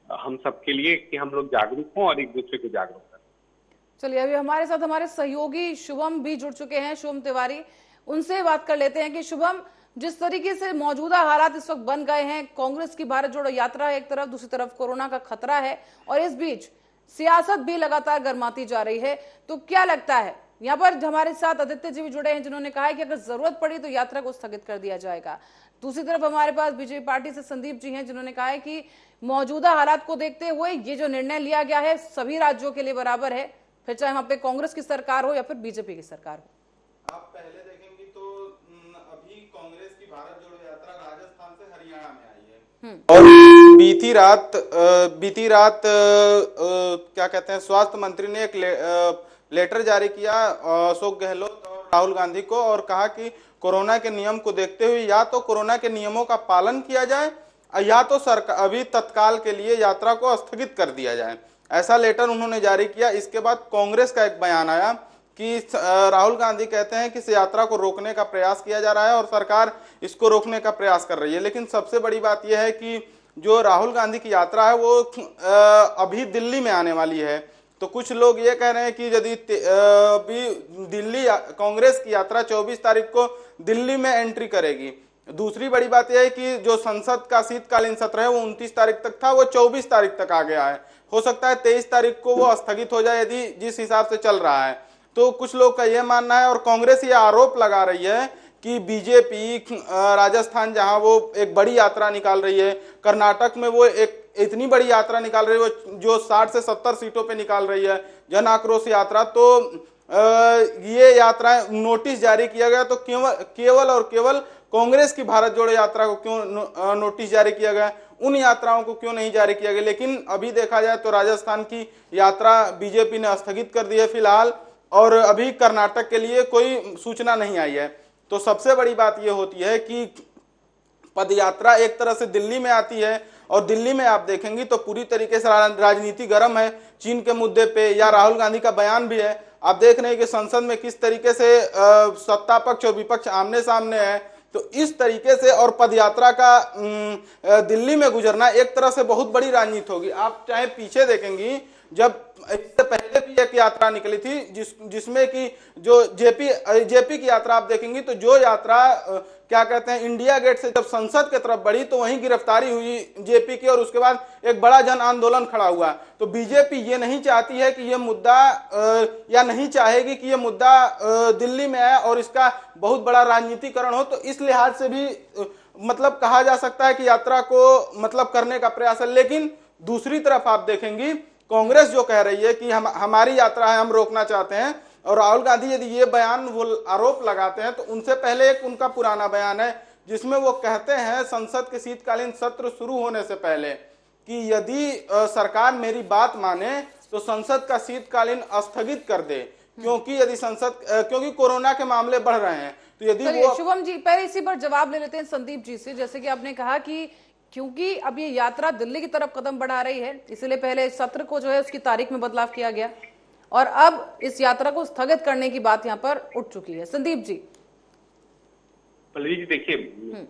हम सबके लिए कि हम लोग जागरूक हों और एक दूसरे को जागरूक करें। चलिए, अभी हमारे साथ हमारे सहयोगी शुभम भी जुड़ चुके हैं, शुभम तिवारी, उनसे बात कर लेते हैं कि शुभम, जिस तरीके से मौजूदा हालात इस वक्त बन गए हैं, कांग्रेस की भारत जोड़ो यात्रा है एक तरफ, दूसरी तरफ कोरोना का खतरा है और इस बीच सियासत भी लगातार गर्माती जा रही है, तो क्या लगता है? यहाँ पर हमारे साथ आदित्य जी भी जुड़े हैं जिन्होंने कहा है कि अगर जरूरत पड़ी तो यात्रा को स्थगित कर दिया जाएगा। दूसरी तरफ हमारे पास बीजेपी पार्टी से संदीप जी हैं जिन्होंने कहा है कि मौजूदा हालात को देखते हुए ये जो निर्णय लिया गया है सभी राज्यों के लिए बराबर है, फिर चाहे वहां पे कांग्रेस की सरकार हो या फिर बीजेपी की सरकार हो। आप पहले देखेंगे तो अभी कांग्रेस की भारत जोड़ो यात्रा राजस्थान से हरियाणा में आई है और बीती रात क्या कहते हैं, स्वास्थ्य मंत्री ने एक लेटर जारी किया अशोक गहलोत और राहुल गांधी को और कहा कि कोरोना के नियम को देखते हुए या तो कोरोना के नियमों का पालन किया जाए या तो सरकार अभी तत्काल के लिए यात्रा को स्थगित कर दिया जाए। ऐसा लेटर उन्होंने जारी किया। इसके बाद कांग्रेस का एक बयान आया कि राहुल गांधी कहते हैं कि इस यात्रा को रोकने का प्रयास किया जा रहा है और सरकार इसको रोकने का प्रयास कर रही है। लेकिन सबसे बड़ी बात यह है कि जो राहुल गांधी की यात्रा है वो अभी दिल्ली में आने वाली है। तो कुछ लोग ये कह रहे हैं कि यदि दिल्ली कांग्रेस की यात्रा 24 तारीख को दिल्ली में एंट्री करेगी। दूसरी बड़ी बात यह है कि जो संसद का शीतकालीन सत्र है वो 29 तारीख तक था, वो 24 तारीख तक आ गया है। हो सकता है 23 तारीख को वो स्थगित हो जाए यदि जिस हिसाब से चल रहा है। तो कुछ लोग का यह मानना है और कांग्रेस ये आरोप लगा रही है कि बीजेपी राजस्थान जहां वो एक बड़ी यात्रा निकाल रही है, कर्नाटक में वो एक इतनी बड़ी यात्रा निकाल रही है वो जो 60 से 70 सीटों पे निकाल रही है, जन आक्रोश यात्रा। तो ये यात्रा नोटिस जारी किया गया तो केवल और केवल कांग्रेस की भारत जोड़ो यात्रा को क्यों नोटिस जारी किया गया, उन यात्राओं को क्यों नहीं जारी किया गया। लेकिन अभी देखा जाए तो राजस्थान की यात्रा बीजेपी ने स्थगित कर दी है फिलहाल और अभी कर्नाटक के लिए कोई सूचना नहीं आई है। तो सबसे बड़ी बात यह होती है कि पदयात्रा एक तरह से दिल्ली में आती है और दिल्ली में आप देखेंगे तो पूरी तरीके से राजनीति गर्म है चीन के मुद्दे पे, या राहुल गांधी का बयान भी है। आप देख रहे हैं कि संसद में किस तरीके से सत्ता पक्ष और विपक्ष आमने सामने है। तो इस तरीके से और पदयात्रा का दिल्ली में गुजरना एक तरह से बहुत बड़ी राजनीति होगी। आप चाहे पीछे देखेंगी, जब इससे पहले भी एक यात्रा निकली थी जिसमें कि जो जेपी की यात्रा आप देखेंगी तो जो यात्रा क्या कहते हैं इंडिया गेट से जब संसद की तरफ बढ़ी तो वहीं गिरफ्तारी हुई जेपी की और उसके बाद एक बड़ा जन आंदोलन खड़ा हुआ। तो बीजेपी ये नहीं चाहती है कि ये मुद्दा या नहीं चाहेगी कि ये मुद्दा दिल्ली में आए और इसका बहुत बड़ा राजनीतिकरण हो। तो इस लिहाज से भी मतलब कहा जा सकता है कि यात्रा को मतलब करने का प्रयास है। लेकिन दूसरी तरफ आप देखेंगी कांग्रेस जो कह रही है कि हमारी यात्रा है, हम रोकना चाहते हैं, और राहुल गांधी यदि ये बयान वो आरोप लगाते हैं तो उनसे पहले एक उनका पुराना बयान है जिसमें वो कहते हैं संसद के शीतकालीन सत्र शुरू होने से पहले कि यदि सरकार मेरी बात माने तो संसद का शीतकालीन स्थगित कर दे, क्योंकि यदि क्योंकि कोरोना के मामले बढ़ रहे हैं। तो यदि वो शुभम जी पहले इसी पर जवाब ले लेते हैं संदीप जी से। जैसे कि आपने कहा कि क्योंकि अब ये यात्रा दिल्ली की तरफ कदम बढ़ा रही है इसलिए पहले सत्र को जो है उसकी तारीख में बदलाव किया गया और अब इस यात्रा को स्थगित करने की बात यहाँ पर उठ चुकी है। संदीप जी। पल्लवी जी देखिए,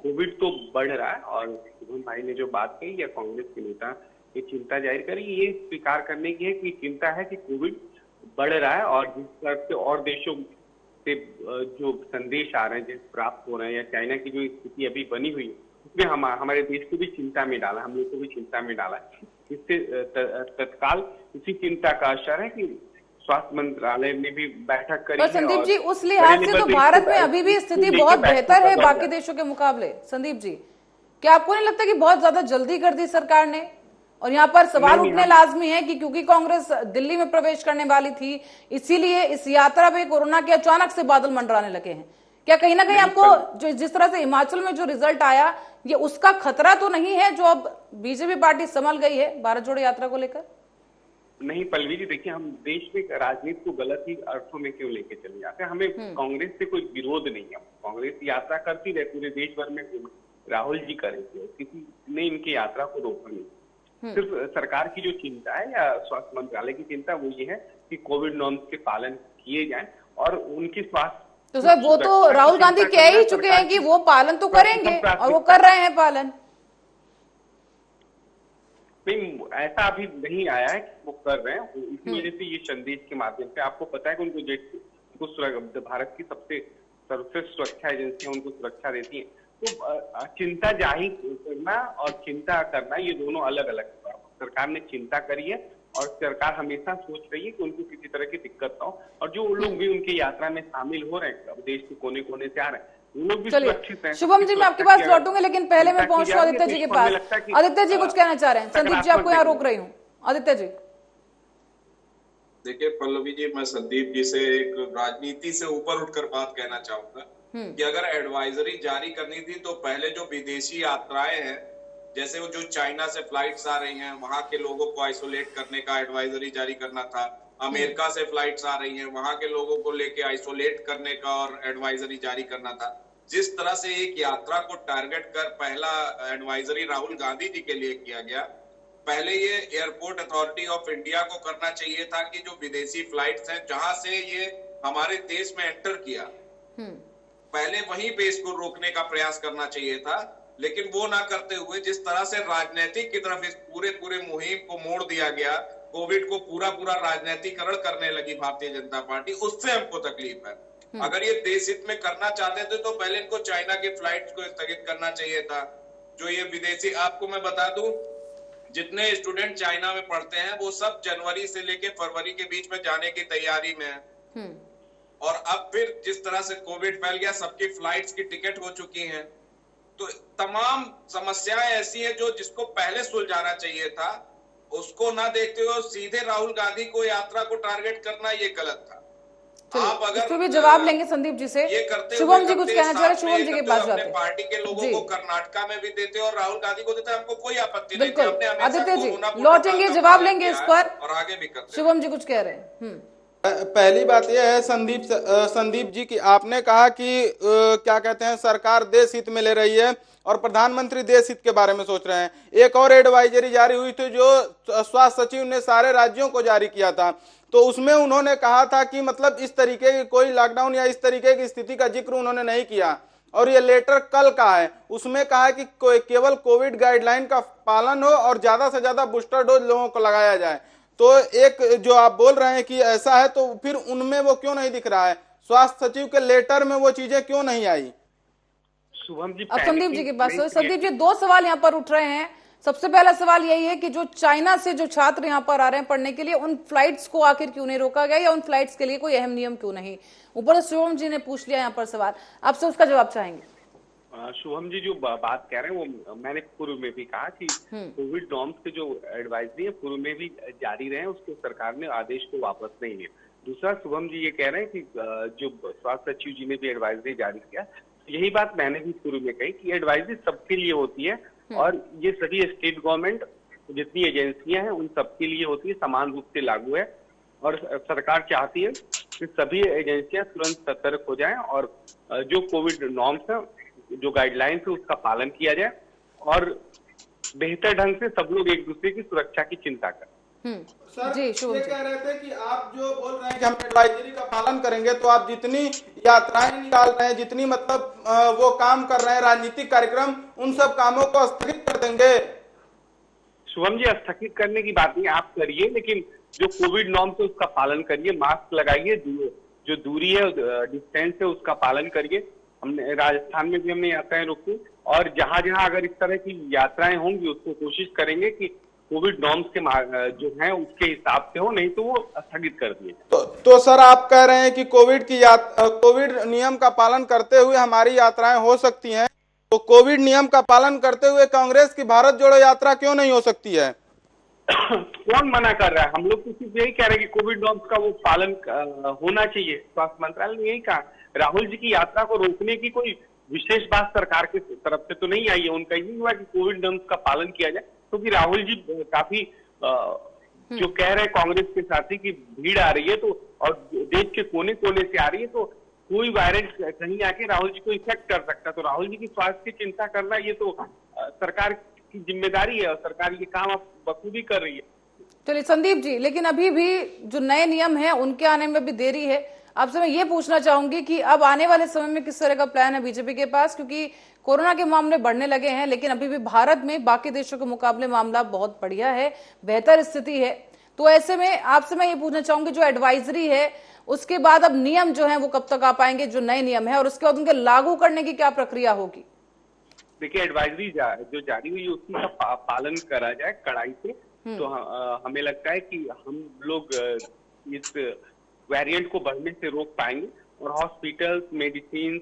कोविड तो बढ़ रहा है और शुभम भाई ने जो बात कही या कांग्रेस के नेता ये चिंता जाहिर करी, ये स्वीकार करने की है कि चिंता है कि कोविड बढ़ रहा है और जिस तरह से और देशों से जो संदेश आ रहे हैं, जिस प्राप्त हो रहे हैं या चाइना की जो स्थिति अभी बनी हुई है उसमें हमारे देश को भी चिंता में डाला, हम लोग को भी चिंता में डाला। इससे तत्काल इसी चिंता का असर है कि स्वास्थ्य मंत्रालय ने भी बैठक करी है। संदीप जी उस लिहाज से तो भारत में अभी भी स्थिति बहुत बेहतर है बाकी देशों के मुकाबले। संदीप जी, क्या आपको नहीं लगता कि बहुत ज्यादा जल्दी कर दी सरकार ने? और यहाँ पर सवाल उठने लाजमी है कि क्योंकि कांग्रेस दिल्ली में प्रवेश करने वाली थी इसीलिए इस यात्रा में कोरोना के अचानक से बादल मंडराने लगे हैं। क्या कहीं ना कहीं आपको जो जिस तरह से हिमाचल में जो रिजल्ट आया ये उसका खतरा तो नहीं है जो अब बीजेपी पार्टी संभल गई है भारत जोड़ो यात्रा को लेकर? नहीं पल्लवी जी, देखिए हम देश में राजनीति को गलत ही अर्थों में क्यों लेके चले जाते हैं। हमें कांग्रेस से कोई विरोध नहीं है, कांग्रेस यात्रा करती रहे, पूरे देश भर में राहुल जी करेंगे, किसी ने इनकी यात्रा को रोका नहीं। सिर्फ सरकार की जो चिंता है या स्वास्थ्य मंत्रालय की चिंता वो ये है कि कोविड नॉर्म्स के पालन किए जाएं और उनकी स्वास्थ्य। तो सर वो तो राहुल गांधी कह ही चुके हैं कि वो पालन तो करेंगे और वो कर रहे हैं पालन। नहीं, ऐसा अभी नहीं आया है कि वो कर रहे हैं। इसी वजह से ये संदेश के माध्यम से आपको पता है कि उनको भारत की सबसे सर्वश्रेष्ठ सुरक्षा एजेंसियां उनको सुरक्षा देती हैं। तो चिंता जाहिर करना और चिंता करना ये दोनों अलग अलग है। सरकार ने चिंता करी है और सरकार हमेशा सोच रही है कि उनको किसी तरह की दिक्कत ना हो, और जो लोग भी उनकी यात्रा में शामिल हो रहे हैं, देश के कोने कोने से आ रहे हैं, वो लोग भी सुरक्षित हैं। शुभम जी, मैं आपके पास लौटूंगे, लेकिन पहले मैं पहुंच रहा हूं आदित्य जी के पास। आदित्य जी कुछ कहना चाह रहे हैं। संदीप जी आपको यहाँ रोक रही हूँ। आदित्य जी देखिए पल्लवी जी, मैं संदीप जी से एक राजनीति से ऊपर उठकर बात कहना चाहूंगा कि अगर एडवाइजरी जारी करनी थी तो पहले जो विदेशी यात्राएं हैं, जैसे वो जो चाइना से फ्लाइट्स आ रही हैं, वहां के लोगों को आइसोलेट करने का एडवाइजरी जारी करना था। अमेरिका से फ्लाइट्स आ रही हैं, वहां के लोगों को लेके आइसोलेट करने का और एडवाइजरी जारी करना था। जिस तरह से एक यात्रा को टारगेट कर पहला एडवाइजरी राहुल गांधी जी के लिए किया गया, पहले ये एयरपोर्ट अथॉरिटी ऑफ इंडिया को करना चाहिए था कि जो विदेशी फ्लाइट्स हैं जहां से ये हमारे देश में एंटर किया, पहले वहीं पे इसको रोकने का प्रयास करना चाहिए था। लेकिन वो ना करते हुए जिस तरह से राजनीतिक की तरफ इस पूरे मुहिम को मोड़ दिया गया, कोविड को पूरा राजनीतिकरण करने लगी भारतीय जनता पार्टी, उससे हमको तकलीफ है। अगर ये देश हित में करना चाहते थे तो पहले इनको चाइना की फ्लाइट्स को स्थगित करना चाहिए था। जो ये विदेशी, आपको मैं बता दूं, जितने स्टूडेंट चाइना में पढ़ते हैं वो सब जनवरी से लेके फरवरी के बीच में जाने की तैयारी में है। और अब फिर जिस तरह से कोविड फैल गया, सबकी फ्लाइट्स की टिकट हो चुकी हैं, तो तमाम समस्याएं ऐसी है जो जिसको पहले सुलझाना चाहिए था, उसको ना देखते हुए सीधे राहुल गांधी को यात्रा को टारगेट करना ये गलत था। आप अगर इसको भी जवाब लेंगे संदीप जी से। ये करते शुभम जी कुछ कहना चाह रहे, शुभम जी के पास जाते हैं। पार्टी के लोगों को कर्नाटका में भी देते और राहुल गांधी को देते, हमको कोई आपत्ति नहीं। बिल्कुल आदित्य जी लौटेंगे, जवाब लेंगे इस पर और आगे भी करते। शुभम जी कुछ कह रहे हैं। पहली बात यह है संदीप जी की आपने कहा कि क्या कहते हैं, सरकार देश हित में ले रही है और प्रधानमंत्री देश हित के बारे में सोच रहे हैं। एक और एडवाइजरी जारी हुई थी जो स्वास्थ्य सचिव ने सारे राज्यों को जारी किया था, तो उसमें उन्होंने कहा था कि मतलब इस तरीके की कोई लॉकडाउन या इस तरीके की स्थिति का जिक्र उन्होंने नहीं किया। और ये लेटर कल का है, उसमें कहा है कि केवल कोविड गाइडलाइन का पालन हो और ज्यादा से ज्यादा बूस्टर डोज लोगों को लगाया जाए। तो एक जो आप बोल रहे हैं कि ऐसा है, तो फिर उनमें वो क्यों नहीं दिख रहा है? स्वास्थ्य सचिव के लेटर में वो चीजें क्यों नहीं आई? शुभम जी, अब संदीप जी के पास। संदीप जी दो सवाल यहाँ पर उठ रहे हैं। सबसे पहला सवाल यही है कि जो चाइना से जो छात्र यहाँ पर आ रहे हैं पढ़ने के लिए, उन फ्लाइट्स को आखिर क्यों नहीं रोका गया, या उन फ्लाइट्स के लिए कोई अहम नियम क्यों नहीं? ऊपर शुभम जी ने पूछ लिया यहाँ पर सवाल, आपसे उसका जवाब चाहेंगे। शुभम जी जो बात कह रहे हैं वो मैंने पूर्व में भी कहा कि कोविड नॉर्म्स के जो एडवाइजरी है पूर्व में भी जारी रहे, उसको सरकार ने आदेश को वापस नहीं लिया। दूसरा, शुभम जी ये कह रहे हैं कि जो स्वास्थ्य सचिव जी ने भी एडवाइजरी जारी किया, यही बात मैंने भी पूर्व में कही कि एडवाइजरी सबके लिए होती है और ये सभी स्टेट गवर्नमेंट जितनी एजेंसियां हैं उन सबके लिए होती है, समान रूप से लागू है। और सरकार चाहती है कि सभी एजेंसियां तुरंत सतर्क हो जाएं और जो कोविड नॉर्म्स है, जो गाइडलाइंस है, उसका पालन किया जाए और बेहतर ढंग से सब लोग एक दूसरे की सुरक्षा की चिंता करें। सर जी ये कह रहे थे कि आप जो बोल रहे हैं कि हम एडवाइजरी का पालन करेंगे, तो आप जितनी यात्राएं निकाल रहे हैं, जितनी मतलब वो काम कर रहे हैं राजनीतिक कार्यक्रम, उन सब कामों को स्थगित कर देंगे? शुभम जी, स्थगित करने की बात नहीं, आप करिए, लेकिन जो कोविड नॉर्म्स है उसका पालन करिए, मास्क लगाइए, जो दूरी है डिस्टेंस है उसका पालन करिए। हमने राजस्थान में भी हमने यात्राएं रोकी और जहां जहां अगर इस तरह की यात्राएं होंगी उसको कोशिश करेंगे कि कोविड नॉर्म्स के जो हैं उसके हिसाब से हो, नहीं तो वो स्थगित कर दिए। तो सर आप कह रहे हैं कि कोविड नियम का पालन करते हुए हमारी यात्राएं हो सकती हैं, तो कोविड नियम का पालन करते हुए कांग्रेस की भारत जोड़ो यात्रा क्यों नहीं हो सकती है? कौन मना कर रहा है? हम लोग तो सिर्फ यही कह रहे हैं कि कोविड नॉर्म्स का वो पालन होना चाहिए। स्वास्थ्य मंत्रालय ने यही कहा। राहुल जी की यात्रा को रोकने की कोई विशेष बात सरकार की तरफ से तो नहीं आई है। उनका यही हुआ कि कोविड नॉर्म्स का पालन किया जाए, क्योंकि राहुल जी काफी जो कह रहे हैं कांग्रेस के साथी की भीड़ आ रही है, तो और देश के कोने कोने से आ रही है, तो कोई वायरस कहीं आके राहुल जी को इफेक्ट कर सकता है। तो राहुल जी की स्वास्थ्य की चिंता करना ये तो सरकार की जिम्मेदारी है और सरकार ये काम बखूबी कर रही है। चलिए संदीप जी, लेकिन अभी भी जो नए नियम हैं उनके आने में भी देरी है। आपसे मैं ये पूछना चाहूंगी कि अब आने वाले समय में किस तरह का प्लान है बीजेपी के पास, क्योंकि कोरोना के मामले बढ़ने लगे हैं लेकिन अभी भी भारत में बाकी देशों के मुकाबले मामला बहुत बढ़िया है, बेहतर स्थिति है। तो ऐसे में आपसे मैं ये पूछना चाहूंगी, जो एडवाइजरी है उसके बाद अब नियम जो है वो कब तक आ पाएंगे, जो नए नियम है, और उसके बाद उनके लागू करने की क्या प्रक्रिया होगी? देखिए, एडवाइजरी जो जारी हुई है उसकी का पालन करा जाए कड़ाई से। तो हमें लगता है कि हम लोग इस वेरिएंट को बढ़ने से रोक पाएंगे, और हॉस्पिटल्स, मेडिसिन,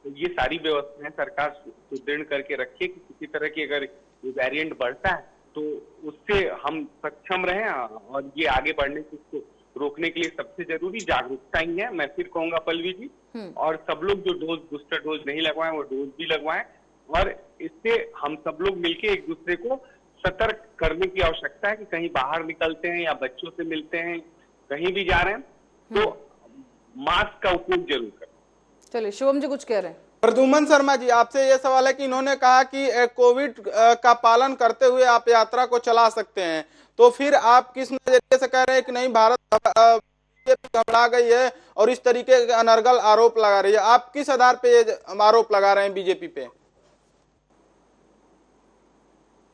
ये सारी व्यवस्थाएं सरकार सुदृढ़ करके रखे कि किसी तरह की अगर वेरिएंट बढ़ता है तो उससे हम सक्षम रहें, और ये आगे बढ़ने से उसको रोकने के लिए सबसे जरूरी जागरूकता ही है। मैं फिर कहूंगा पल्लवी जी, और सब लोग जो बूस्टर डोज नहीं लगवाएं वो डोज भी लगवाएं, और इससे हम सब लोग मिलके एक दूसरे को सतर्क करने की आवश्यकता है कि कहीं बाहर निकलते हैं या बच्चों से मिलते हैं, कहीं भी जा रहे हैं तो मास्क का उपयोग जरूर करें। चलिए, शिवम जी कुछ कह रहे हैं। प्रद्युमन शर्मा जी, आपसे ये सवाल है कि इन्होंने कहा कि कोविड का पालन करते हुए आप यात्रा को चला सकते हैं, तो फिर आप किस नजरिए से कह रहे हैं कि नहीं भारत घबरा गई है और इस तरीके के अनर्गल आरोप लगा रही है? आप किस आधार पे ये आरोप लगा रहे हैं बीजेपी पे?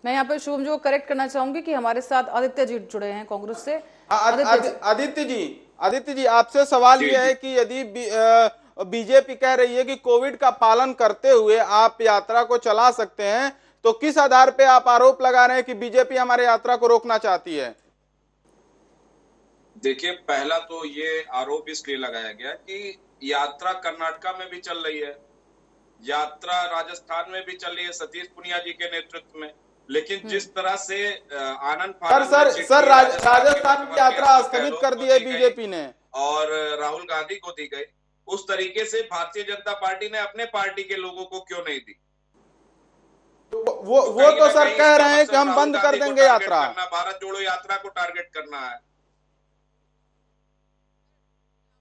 मैं यहाँ पे शुभम जी को करेक्ट करना चाहूंगी कि हमारे साथ आदित्य जी जुड़े हैं कांग्रेस से। आदित्य जी, आपसे सवाल यह है कि यदि बीजेपी कह रही है कि कोविड का पालन करते हुए आप यात्रा को चला सकते हैं, तो किस आधार पे आप आरोप लगा रहे हैं कि बीजेपी हमारे यात्रा को रोकना चाहती है? देखिए, पहला तो ये आरोप इसलिए लगाया गया कि यात्रा कर्नाटका में भी चल रही है, यात्रा राजस्थान में भी चल रही है सतीश पुनिया जी के नेतृत्व में, लेकिन जिस तरह से आनंद सर राजस्थान की यात्रा स्थगित कर दी है बीजेपी ने और राहुल गांधी को दी गई, उस तरीके से भारतीय जनता पार्टी ने अपने पार्टी के लोगों को क्यों नहीं दी? वो तो सर कह रहे हैं कि हम बंद कर देंगे यात्रा। भारत जोड़ो यात्रा को टारगेट करना है।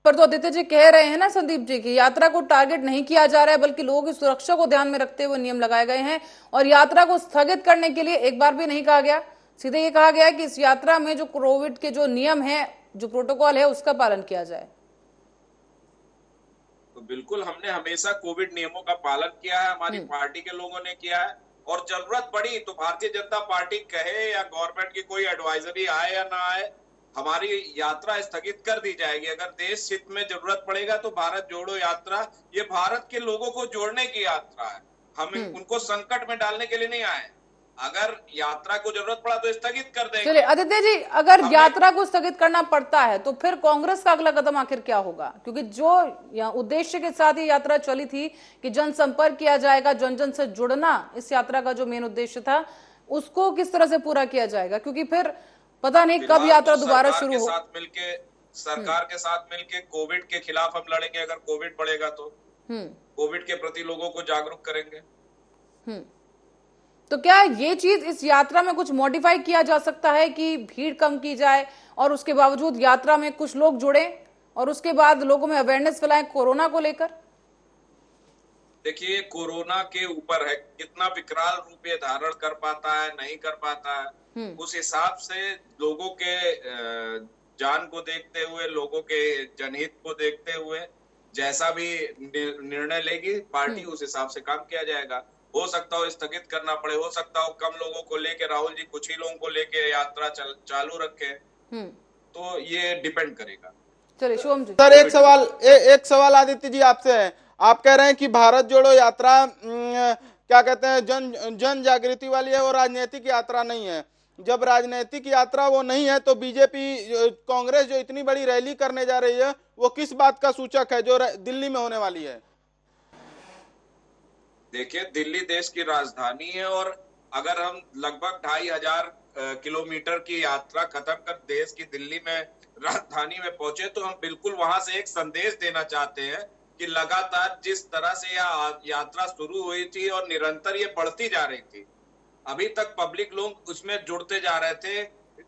पर तो आदित्य जी कह रहे हैं ना संदीप जी की यात्रा को टारगेट नहीं किया जा रहा है, बल्कि लोगों की सुरक्षा को ध्यान में रखते हुए नियम लगाए गए हैं, और यात्रा को स्थगित करने के लिए एक बार भी नहीं कहा गया। सीधे ये कहा गया है कि इस यात्रा में जो कोविड के जो नियम है, जो प्रोटोकॉल है, उसका पालन किया जाए। तो बिल्कुल हमने हमेशा कोविड नियमों का पालन किया है, हमारी पार्टी के लोगों ने किया है, और जरूरत पड़ी तो भारतीय जनता पार्टी कहे या गवर्नमेंट की कोई एडवाइजरी आए या ना आए, हमारी यात्रा स्थगित कर दी जाएगी। अगर देश हित में जरूरत पड़ेगा तो भारत जोड़ो यात्रा ये भारत के लोगों को जोड़ने की यात्रा है, हम उनको संकट में डालने के लिए नहीं आए। अगर यात्रा को जरूरत पड़ा तो स्थगित कर देंगे। चलिए आदित्य जी, अगर यात्रा को स्थगित करना पड़ता है तो फिर कांग्रेस का अगला कदम आखिर क्या होगा? क्योंकि जो यहाँ उद्देश्य के साथ ये यात्रा चली थी कि जनसंपर्क किया जाएगा, जन जन से जुड़ना इस यात्रा का जो मेन उद्देश्य था, उसको किस तरह से पूरा किया जाएगा? क्योंकि फिर पता नहीं कब यात्रा दोबारा शुरू हो। सरकार के साथ मिलके कोविड के खिलाफ हम लड़ेंगे। अगर कोविड बढ़ेगा तो कोविड के प्रति लोगों को जागरूक करेंगे। तो क्या ये चीज इस यात्रा में कुछ मॉडिफाई किया जा सकता है कि भीड़ कम की जाए और उसके बावजूद यात्रा में कुछ लोग जुड़े और उसके बाद लोगों में अवेयरनेस फैलाएं कोरोना को लेकर? देखिए, कोरोना के ऊपर है कितना विकराल रूप ये धारण कर पाता है, नहीं कर पाता है, उस हिसाब से लोगों के जान को देखते हुए, लोगों के जनहित को देखते हुए जैसा भी निर्णय लेगी पार्टी, उस हिसाब से काम किया जाएगा। हो सकता हो स्थगित करना पड़े, हो सकता हो कम लोगों को लेके राहुल जी कुछ ही लोगों को लेके यात्रा चालू रखे, तो ये डिपेंड करेगा। चलिए शिवम जी। सर एक सवाल आदित्य जी आपसे है। आप कह रहे हैं कि भारत जोड़ो यात्रा क्या कहते हैं जन जागृति वाली है, वो राजनीतिक यात्रा नहीं है। जब राजनीतिक यात्रा वो नहीं है तो बीजेपी कांग्रेस जो इतनी बड़ी रैली करने जा रही है वो किस बात का सूचक है जो दिल्ली में होने वाली है? देखिए, दिल्ली देश की राजधानी है, और अगर हम लगभग 2500 किलोमीटर की यात्रा खत्म कर देश की दिल्ली में राजधानी में पहुंचे तो हम बिल्कुल वहां से एक संदेश देना चाहते हैं कि लगातार जिस तरह से यह यात्रा शुरू हुई थी और निरंतर ये बढ़ती जा रही थी, अभी तक पब्लिक लोग उसमें जुड़ते जा रहे थे।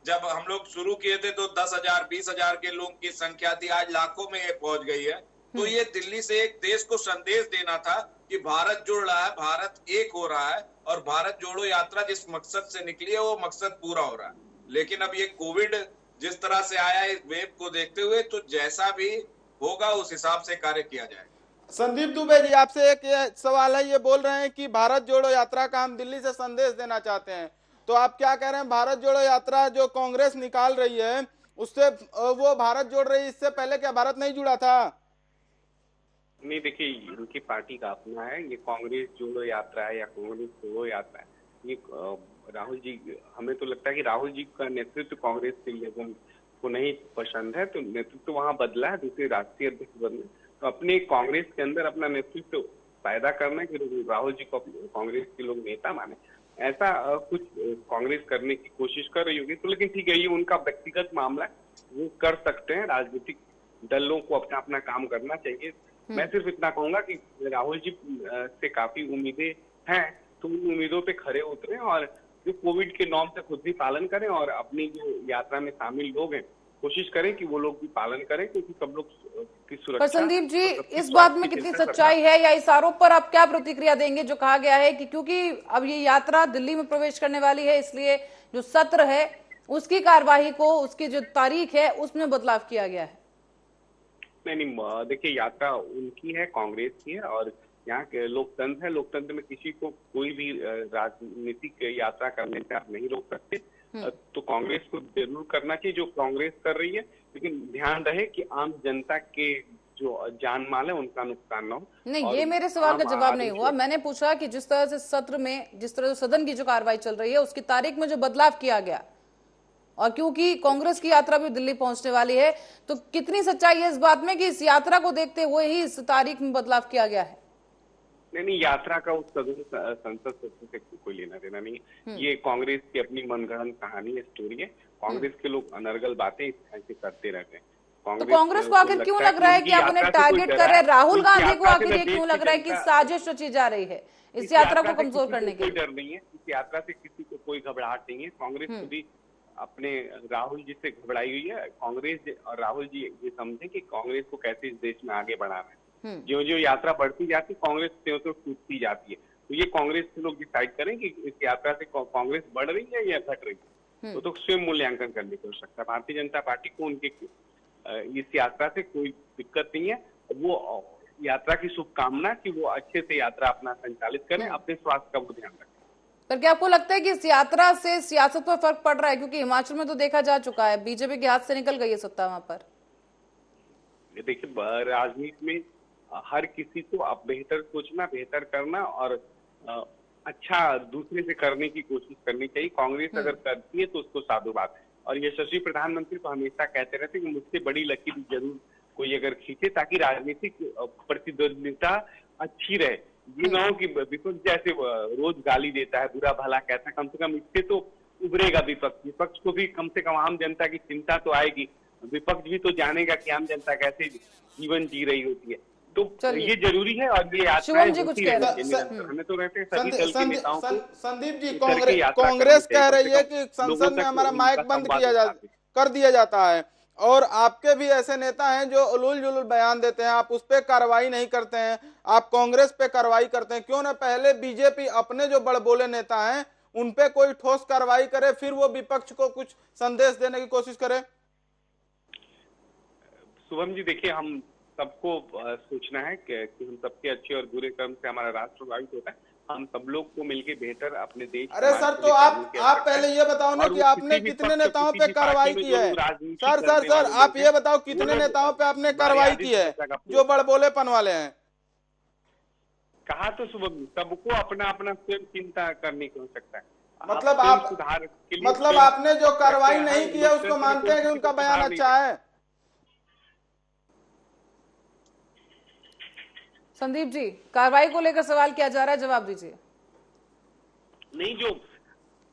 जब हम लोग शुरू किए थे तो 10,000 20,000 के लोगों की संख्या थी, आज लाखों में ये पहुंच गई है। तो ये दिल्ली से एक देश को संदेश देना था कि भारत जुड़ रहा है, भारत एक हो रहा है, और भारत जोड़ो यात्रा जिस मकसद से निकली है वो मकसद पूरा हो रहा है। लेकिन अब ये कोविड जिस तरह से आया है, इस वेव को देखते हुए तो जैसा भी होगा उस हिसाब से कार्य किया जाएगा। संदीप दुबे जी, आपसे एक सवाल है, ये बोल रहे हैं कि भारत जोड़ो यात्रा का हम दिल्ली से संदेश देना चाहते हैं, तो आप क्या कह रहे हैं? भारत जोड़ो यात्रा जो कांग्रेस निकाल रही है उससे वो भारत जोड़ रही है, इससे पहले क्या भारत नहीं जुड़ा था? नहीं, देखिए उनकी पार्टी का अपना है, ये कांग्रेस जोड़ो यात्रा है या कांग्रेस छोड़ो यात्रा है, ये राहुल जी, हमें तो लगता है कि राहुल जी का नेतृत्व कांग्रेस के लोगों को नहीं पसंद है, तो नेतृत्व वहां बदला है, दूसरे राष्ट्रीय अध्यक्ष बदले, तो अपने कांग्रेस के अंदर अपना नेतृत्व पैदा करना कि राहुल जी को कांग्रेस के लोग नेता माने, ऐसा कुछ कांग्रेस करने की कोशिश कर रही होगी। तो लेकिन ठीक है, ये उनका व्यक्तिगत मामला है, वो कर सकते हैं, राजनीतिक दलों को अपना अपना काम करना चाहिए। मैं सिर्फ इतना कहूंगा कि राहुल जी से काफी उम्मीदें हैं, तो उन उम्मीदों पे खरे उतरे और जो कोविड के नॉर्म से खुद भी पालन करें और अपनी जो यात्रा में शामिल लोग हैं कोशिश करें कि वो लोग भी पालन करें, क्योंकि सब लोग की सुरक्षा। पर संदीप जी, इस बात में कितनी सच्चाई है या इस आरोप पर आप क्या प्रतिक्रिया देंगे जो कहा गया है कि क्योंकि अब ये यात्रा दिल्ली में प्रवेश करने वाली है, इसलिए जो सत्र है उसकी कार्यवाही को, उसकी जो तारीख है उसमें बदलाव किया गया है? नहीं, देखिए यात्रा उनकी है, कांग्रेस की है, और यहाँ के लोकतंत्र है, लोकतंत्र में किसी को कोई भी राजनीतिक यात्रा करने से आप नहीं रोक सकते। तो कांग्रेस को जरूर करना चाहिए जो कांग्रेस कर रही है, लेकिन ध्यान रहे कि आम जनता के जो जान माल है उनका नुकसान ना हो। नहीं, ये मेरे सवाल का जवाब नहीं हुआ। मैंने पूछा कि जिस तरह से सत्र में, जिस तरह से सदन की जो कार्रवाई चल रही है उसकी तारीख में जो बदलाव किया गया, और क्योंकि कांग्रेस की यात्रा भी दिल्ली पहुंचने वाली है, तो कितनी सच्चाई है इस बात में कि इस यात्रा को देखते हुए ही इस तारीख में बदलाव किया गया है? नहीं, यात्रा का उस सदन संसद सत्र से कोई लेना देना नहीं है। ये कांग्रेस की अपनी मनगढ़ंत कहानी है, स्टोरी है। कांग्रेस के लोग अनर्गल बातें ऐसे करते रहते हैं। तो कांग्रेस को आखिर क्यों लग रहा है कि आप उन्हें टारगेट कर रहे हैं? राहुल गांधी को आखिर ये क्यों लग रहा है कि साजिश रची जा रही है इस यात्रा को कमजोर करने के लिए? कोई डर नहीं है, इस यात्रा से किसी को कोई घबराहट नहीं है। कांग्रेस खुद ही अपने राहुल जी से घबराई हुई है। कांग्रेस और राहुल जी ये समझे कि कांग्रेस को कैसे इस देश में आगे बढ़ाना है। जो जो यात्रा बढ़ती जाती कांग्रेस त्यों त्यों टूटती जाती है। तो ये कांग्रेस के लोग डिसाइड करें कि इस यात्रा से कांग्रेस बढ़ रही है या घट रही है, तो स्वयं मूल्यांकन करने की आवश्यकता है। भारतीय जनता पार्टी को उनके इस यात्रा से कोई दिक्कत नहीं है। वो यात्रा की शुभकामना कि वो अच्छे से यात्रा अपना संचालित करें, अपने स्वास्थ्य का वो ध्यान रखें। पर क्या आपको लगता है कि इस यात्रा से सियासत पर फर्क पड़ रहा है? क्योंकि हिमाचल में तो देखा जा चुका है, बीजेपी के हाथ से निकल गई है सत्ता वहां पर। देखिए, राजनीति में हर किसी को अब बेहतर सोचना, बेहतर करना और अच्छा दूसरे से करने की कोशिश करनी चाहिए। कांग्रेस अगर करती है तो उसको साधुवाद है। और यशस्वी प्रधानमंत्री तो हमेशा कहते रहते कि मुझसे बड़ी लकीर जरूर कोई अगर खींचे, ताकि राजनीतिक प्रतिद्वंदिता अच्छी रहे। ये ना हो कि विपक्ष जैसे रोज गाली देता है, बुरा भला कहता है, कम से कम इससे तो उभरेगा विपक्ष। विपक्ष को भी कम से कम आम जनता की चिंता तो आएगी, विपक्ष भी तो जानेगा कि आम जनता कैसे जीवन जी रही होती है। तो ये जरूरी है। और ये शिवम जी कुछ कह रहे हैं, हमें तो रहते हैं सभी दल के नेताओं को। संदीप जी, कांग्रेस कह रही है कि संसद में हमारा माइक बंद कर दिया जाता है, और आपके भी ऐसे नेता हैं जो उलूल जुलूल बयान देते हैं, आप उस पर कार्रवाई नहीं करते हैं, आप कांग्रेस पे कार्रवाई करते हैं। क्यों ना पहले बीजेपी अपने जो बड़बोले नेता हैं उन पे कोई ठोस कार्रवाई करे, फिर वो विपक्ष को कुछ संदेश देने की कोशिश करे? शुभम जी, देखिए, हम सबको सोचना है कि हम सबके अच्छे और बुरे कर्म से हमारा राष्ट्र प्रभावित होता है। हम सब लोग को मिलकर बेहतर अपने देश। अरे सर, तो आप पहले ये बताओ ना कि आपने कितने नेताओं पे कार्रवाई की है? सर आप ये बताओ कितने नेताओं पे आपने कार्रवाई की है जो बड़बोलेपन वाले हैं? कहा तो शुभम, सबको अपना अपना स्वयं चिंता करने की आवश्यकता है। मतलब आपने जो कार्रवाई नहीं की है उसको मानते हैं कि उनका बयान अच्छा है? संदीप जी, कार्रवाई को लेकर सवाल किया जा रहा है, जवाब दीजिए। नहीं, जो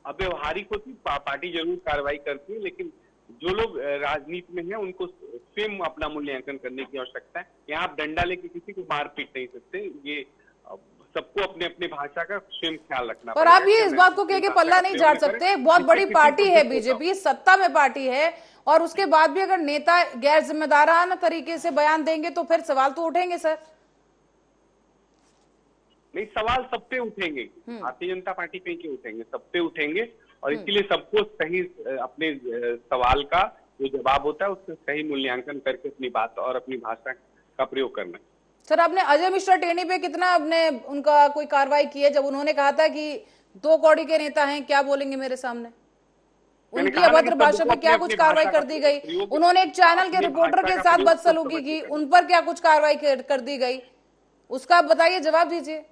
अव्यवहारिक होती पार्टी जरूर कार्रवाई करती है, लेकिन जो लोग राजनीति में हैं उनको स्वयं अपना मूल्यांकन करने की आवश्यकता है। यहाँ आप डंडा लेके किसी को मार पीट नहीं सकते। ये सबको अपने अपने भाषा का स्वयं ख्याल रखना। पर आप ये इस बात को कह के पल्ला नहीं झाड़ सकते, बहुत बड़ी पार्टी है बीजेपी, सत्ता में पार्टी है, और उसके बाद भी अगर नेता गैर जिम्मेदाराना तरीके से बयान देंगे तो फिर सवाल तो उठेंगे सर। नहीं, सवाल सब पे उठेंगे, भारतीय जनता पार्टी पे क्यों उठेंगे? सब पे उठेंगे। और इसलिए सबको सही अपने सवाल का जो जवाब होता है उससे सही मूल्यांकन करके अपनी बात और अपनी भाषा का प्रयोग करना है। सर, आपने अजय मिश्रा टेनी पे कितना आपने उनका कोई कार्रवाई की है? जब उन्होंने कहा था कि 2 कौड़ी के नेता हैं, क्या बोलेंगे मेरे सामने, उनकी अभद्र भाषा पे क्या कुछ कार्रवाई कर दी गई? उन्होंने एक चैनल के रिपोर्टर के साथ बदसलूकी की, उन पर क्या कुछ कार्रवाई कर दी गई? उसका आप बताइए, जवाब दीजिए।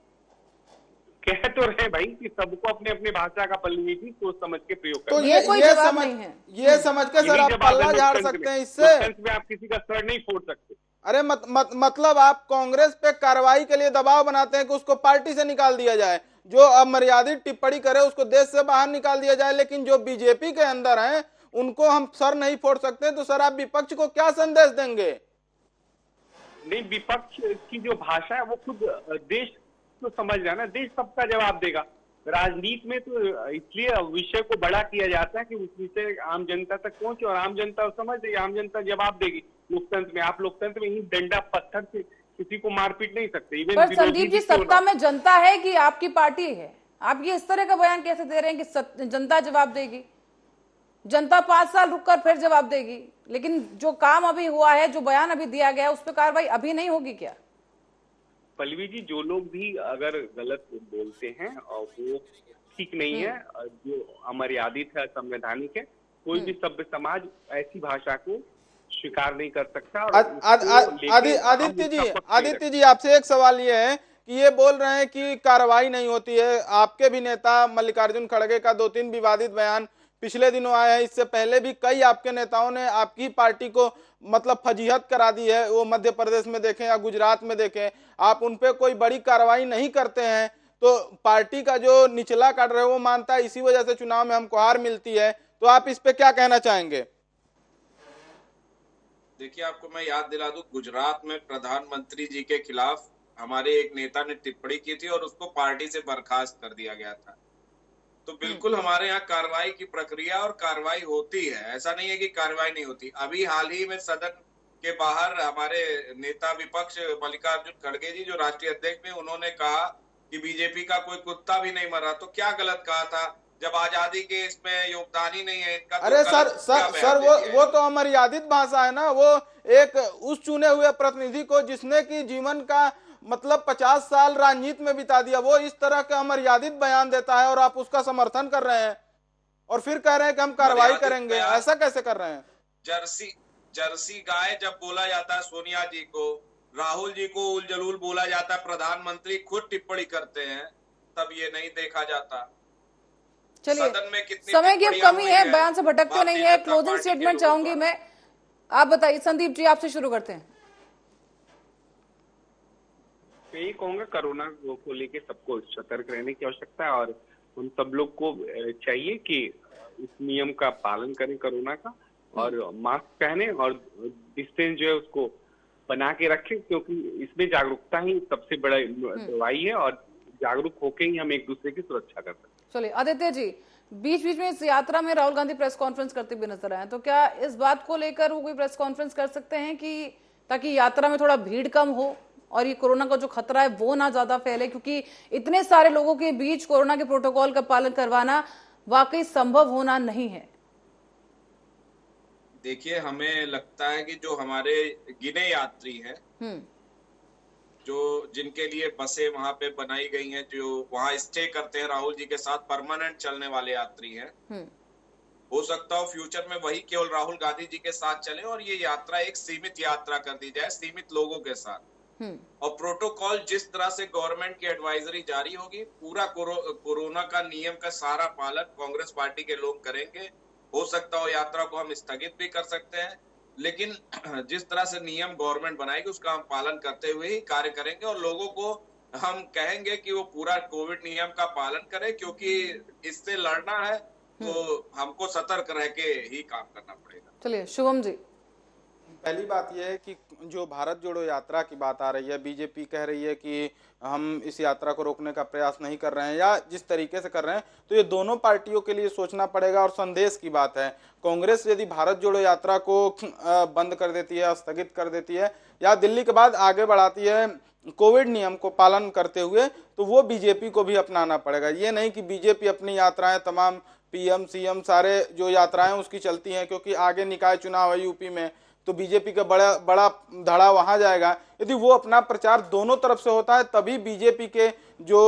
कह तो रहे भाई कि सबको अपने अपने भाषा का पल्लवी की सोच समझ के प्रयोग करना। तो ये कोई जवाब नहीं है। ये समझ के सर आप पल्ला झाड़ सकते हैं इससे। में आप किसी का सर नहीं फोड़ सकते। अरे मतलब आप कांग्रेस पे कार्रवाई के लिए दबाव बनाते हैं कि उसको पार्टी से निकाल दिया जाए, जो अमर्यादित टिप्पणी करे उसको देश से बाहर निकाल दिया जाए, लेकिन जो बीजेपी के अंदर हैं उनको हम सर नहीं फोड़ सकते। तो सर आप विपक्ष को क्या संदेश देंगे? नहीं, विपक्ष की जो भाषा है वो खुद देश तो समझ रहा है ना, देश सबका जवाब देगा। राजनीति में तो इसलिए विषय को बड़ा किया जाता है कि उस विषय आम जनता तक पहुंचे और आम जनता समझ देगी, आम जनता जवाब देगी। लोकतंत्र में आप लोकतंत्र में ही डंडा पत्थर से किसी को मारपीट नहीं सकते। पर संदीप जी, सत्ता में जनता है कि आपकी पार्टी है? आप ये इस तरह का बयान कैसे दे रहे हैं कि जनता जवाब देगी? जनता 5 साल रुककर फिर जवाब देगी, लेकिन जो काम अभी हुआ है, जो बयान अभी दिया गया है, उस पर कार्रवाई अभी नहीं होगी क्या? पल्लवी जी, जो लोग भी अगर गलत बोलते हैं और वो ठीक नहीं है, जो अमर्यादित है, असंवैधानिक है, कोई भी सभ्य समाज ऐसी भाषा को स्वीकार नहीं कर सकता। आदित्य जी आपसे एक सवाल ये है कि ये बोल रहे हैं कि कार्रवाई नहीं होती है। आपके भी नेता मल्लिकार्जुन खड़गे का 2-3 विवादित बयान पिछले दिनों आया है। इससे पहले भी कई आपके नेताओं ने आपकी पार्टी को मतलब फजीहत करा दी है। वो मध्य प्रदेश में देखें या गुजरात में देखें, आप उन पे कोई बड़ी कार्रवाई नहीं करते हैं। तो पार्टी का जो निचला काट रहे वो मानता है इसी वजह से चुनाव में हमको हार मिलती है। तो आप इस पे क्या कहना चाहेंगे? देखिए, आपको मैं याद दिला दूं, गुजरात में प्रधानमंत्री जी के खिलाफ हमारे एक नेता ने टिप्पणी की थी और उसको पार्टी से बर्खास्त कर दिया गया था। तो बिल्कुल हमारे यहाँ कार्रवाई की प्रक्रिया और कार्रवाई होती है, ऐसा नहीं है कि कार्रवाई नहीं होती। अभी हाल ही में सदन के बाहर हमारे नेता विपक्ष मल्लिकार्जुन खड़गे जी, जो राष्ट्रीय अध्यक्ष में, उन्होंने कहा कि बीजेपी का कोई कुत्ता भी नहीं मरा। तो क्या गलत कहा था? जब आजादी के इसमें योगदान ही नहीं है इनका। अरे सर वो तो अमर्यादित भाषा है ना। वो एक उस चुने हुए प्रतिनिधि को जिसने की जीवन का मतलब 50 साल राजनीति में बिता दिया, वो इस तरह के अमर्यादित बयान देता है और आप उसका समर्थन कर रहे हैं और फिर कह रहे हैं कि हम कार्रवाई करेंगे। ऐसा कैसे कर रहे हैं? जर्सी गाय जब बोला जाता है सोनिया जी को, राहुल जी को उल जलूल बोला जाता है, प्रधानमंत्री खुद टिप्पणी करते हैं, तब ये नहीं देखा जाता। चलिए, समय की अब कमी है, बयान से भटकते नहीं है। क्लोजिंग स्टेटमेंट चाहूंगी मैं। आप बताइए संदीप जी, आपसे शुरू करते हैं। मैं ये कहूंगा, कोरोना को लेके सबको सतर्क रहने की आवश्यकता है और उन सब लोग को चाहिए कि इस नियम का पालन करें कोरोना का, और मास्क पहने और डिस्टेंस जो है उसको बना के रखें, क्योंकि इसमें जागरूकता ही सबसे बड़ा दवाई है और जागरूक होके ही हम एक दूसरे की सुरक्षा कर सकते हैं। चलिए आदित्य जी, बीच बीच में इस यात्रा में राहुल गांधी प्रेस कॉन्फ्रेंस करते हुए नजर आए, तो क्या इस बात को लेकर वो कोई प्रेस कॉन्फ्रेंस कर सकते हैं कि ताकि यात्रा में थोड़ा भीड़ कम हो और ये कोरोना का जो खतरा है वो ना ज्यादा फैले, क्योंकि इतने सारे लोगों के बीच कोरोना के प्रोटोकॉल का पालन करवाना वाकई संभव होना नहीं है? देखिए, हमें लगता है कि जो हमारे गिने यात्री हैं, जो जिनके लिए बसें वहां पे बनाई गई हैं, जो वहां स्टे करते हैं राहुल जी के साथ, परमानेंट चलने वाले यात्री हैं, हो सकता हो फ्यूचर में वही केवल राहुल गांधी जी के साथ चले और ये यात्रा एक सीमित यात्रा कर दी जाए, सीमित लोगों के साथ। और प्रोटोकॉल जिस तरह से गवर्नमेंट की एडवाइजरी जारी होगी, पूरा कोरोना का नियम का सारा पालन कांग्रेस पार्टी के लोग करेंगे। हो सकता हो यात्रा को हम स्थगित भी कर सकते हैं, लेकिन जिस तरह से नियम गवर्नमेंट बनाएगी उसका हम पालन करते हुए ही कार्य करेंगे और लोगों को हम कहेंगे कि वो पूरा कोविड नियम का पालन करें, क्योंकि इससे लड़ना है तो हमको सतर्क रह के ही काम करना पड़ेगा। चलिए शुभम जी। पहली बात यह है कि जो भारत जोड़ो यात्रा की बात आ रही है, बीजेपी कह रही है कि हम इस यात्रा को रोकने का प्रयास नहीं कर रहे हैं या जिस तरीके से कर रहे हैं, तो ये दोनों पार्टियों के लिए सोचना पड़ेगा और संदेश की बात है। कांग्रेस यदि भारत जोड़ो यात्रा को बंद कर देती है, स्थगित कर देती है या दिल्ली के बाद आगे बढ़ाती है कोविड नियम को पालन करते हुए, तो वो बीजेपी को भी अपनाना पड़ेगा। ये नहीं कि बीजेपी अपनी यात्राएं तमाम पीएम सीएम सारे जो यात्राएं उसकी चलती हैं, क्योंकि आगे निकाय चुनाव है यूपी में, तो बीजेपी का बड़ा बड़ा धड़ा वहां जाएगा। यदि वो अपना प्रचार दोनों तरफ से होता है तभी बीजेपी के जो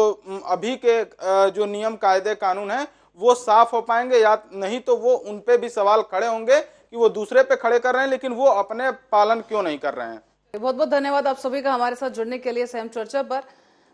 अभी के जो नियम कायदे कानून है वो साफ हो पाएंगे, या नहीं तो वो उनपे भी सवाल खड़े होंगे कि वो दूसरे पे खड़े कर रहे हैं लेकिन वो अपने पालन क्यों नहीं कर रहे हैं। बहुत बहुत धन्यवाद आप सभी का हमारे साथ जुड़ने के लिए सहम चर्चा पर।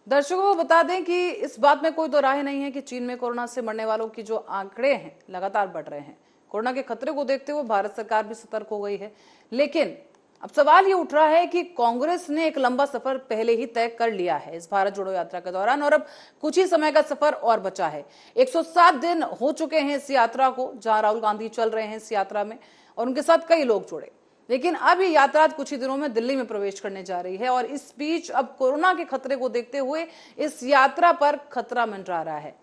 दर्शकों को बता दें कि इस बात में कोई दो राय नहीं है कि चीन में कोरोना से मरने वालों की जो आंकड़े हैं लगातार बढ़ रहे हैं। कोरोना के खतरे को देखते हुए भारत सरकार भी सतर्क हो गई है, लेकिन अब सवाल ये उठ रहा है कि कांग्रेस ने एक लंबा सफर पहले ही तय कर लिया है इस भारत जोड़ो यात्रा के दौरान, और अब कुछ ही समय का सफर और बचा है। 107 दिन हो चुके हैं इस यात्रा को, जहां राहुल गांधी चल रहे हैं इस यात्रा में और उनके साथ कई लोग जुड़े। लेकिन अब ये यात्रा कुछ ही दिनों में दिल्ली में प्रवेश करने जा रही है, और इस बीच अब कोरोना के खतरे को देखते हुए इस यात्रा पर खतरा मंडरा रहा है।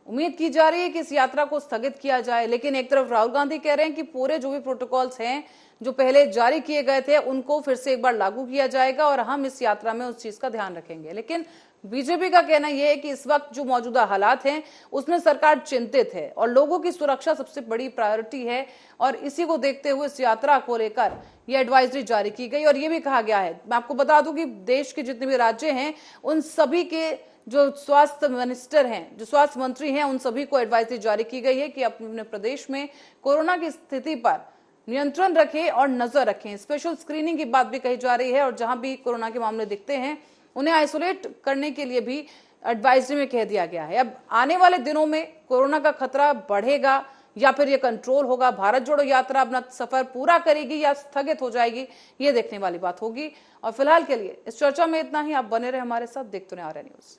उम्मीद की जा रही है कि इस यात्रा को स्थगित किया जाए, लेकिन एक तरफ राहुल गांधी कह रहे हैं कि पूरे जो भी प्रोटोकॉल्स हैं जो पहले जारी किए गए थे उनको फिर से एक बार लागू किया जाएगा और हम इस यात्रा में उस चीज का ध्यान रखेंगे। लेकिन बीजेपी का कहना यह है कि इस वक्त जो मौजूदा हालात हैं उसमें सरकार चिंतित है और लोगों की सुरक्षा सबसे बड़ी प्रायोरिटी है, और इसी को देखते हुए इस यात्रा को लेकर यह एडवाइजरी जारी की गई। और यह भी कहा गया है, मैं आपको बता दूं कि देश के जितने भी राज्य हैं उन सभी के जो स्वास्थ्य मिनिस्टर हैं, जो स्वास्थ्य मंत्री हैं, उन सभी को एडवाइजरी जारी की गई है कि अपने प्रदेश में कोरोना की स्थिति पर नियंत्रण रखें और नजर रखें। स्पेशल स्क्रीनिंग की बात भी कही जा रही है और जहां भी कोरोना के मामले दिखते हैं उन्हें आइसोलेट करने के लिए भी एडवाइजरी में कह दिया गया है। अब आने वाले दिनों में कोरोना का खतरा बढ़ेगा या फिर ये कंट्रोल होगा, भारत जोड़ो यात्रा अपना सफर पूरा करेगी या स्थगित हो जाएगी, ये देखने वाली बात होगी। और फिलहाल के लिए इस चर्चा में इतना ही। आप बने रहे हमारे साथ, देखते रहे आर्या न्यूज।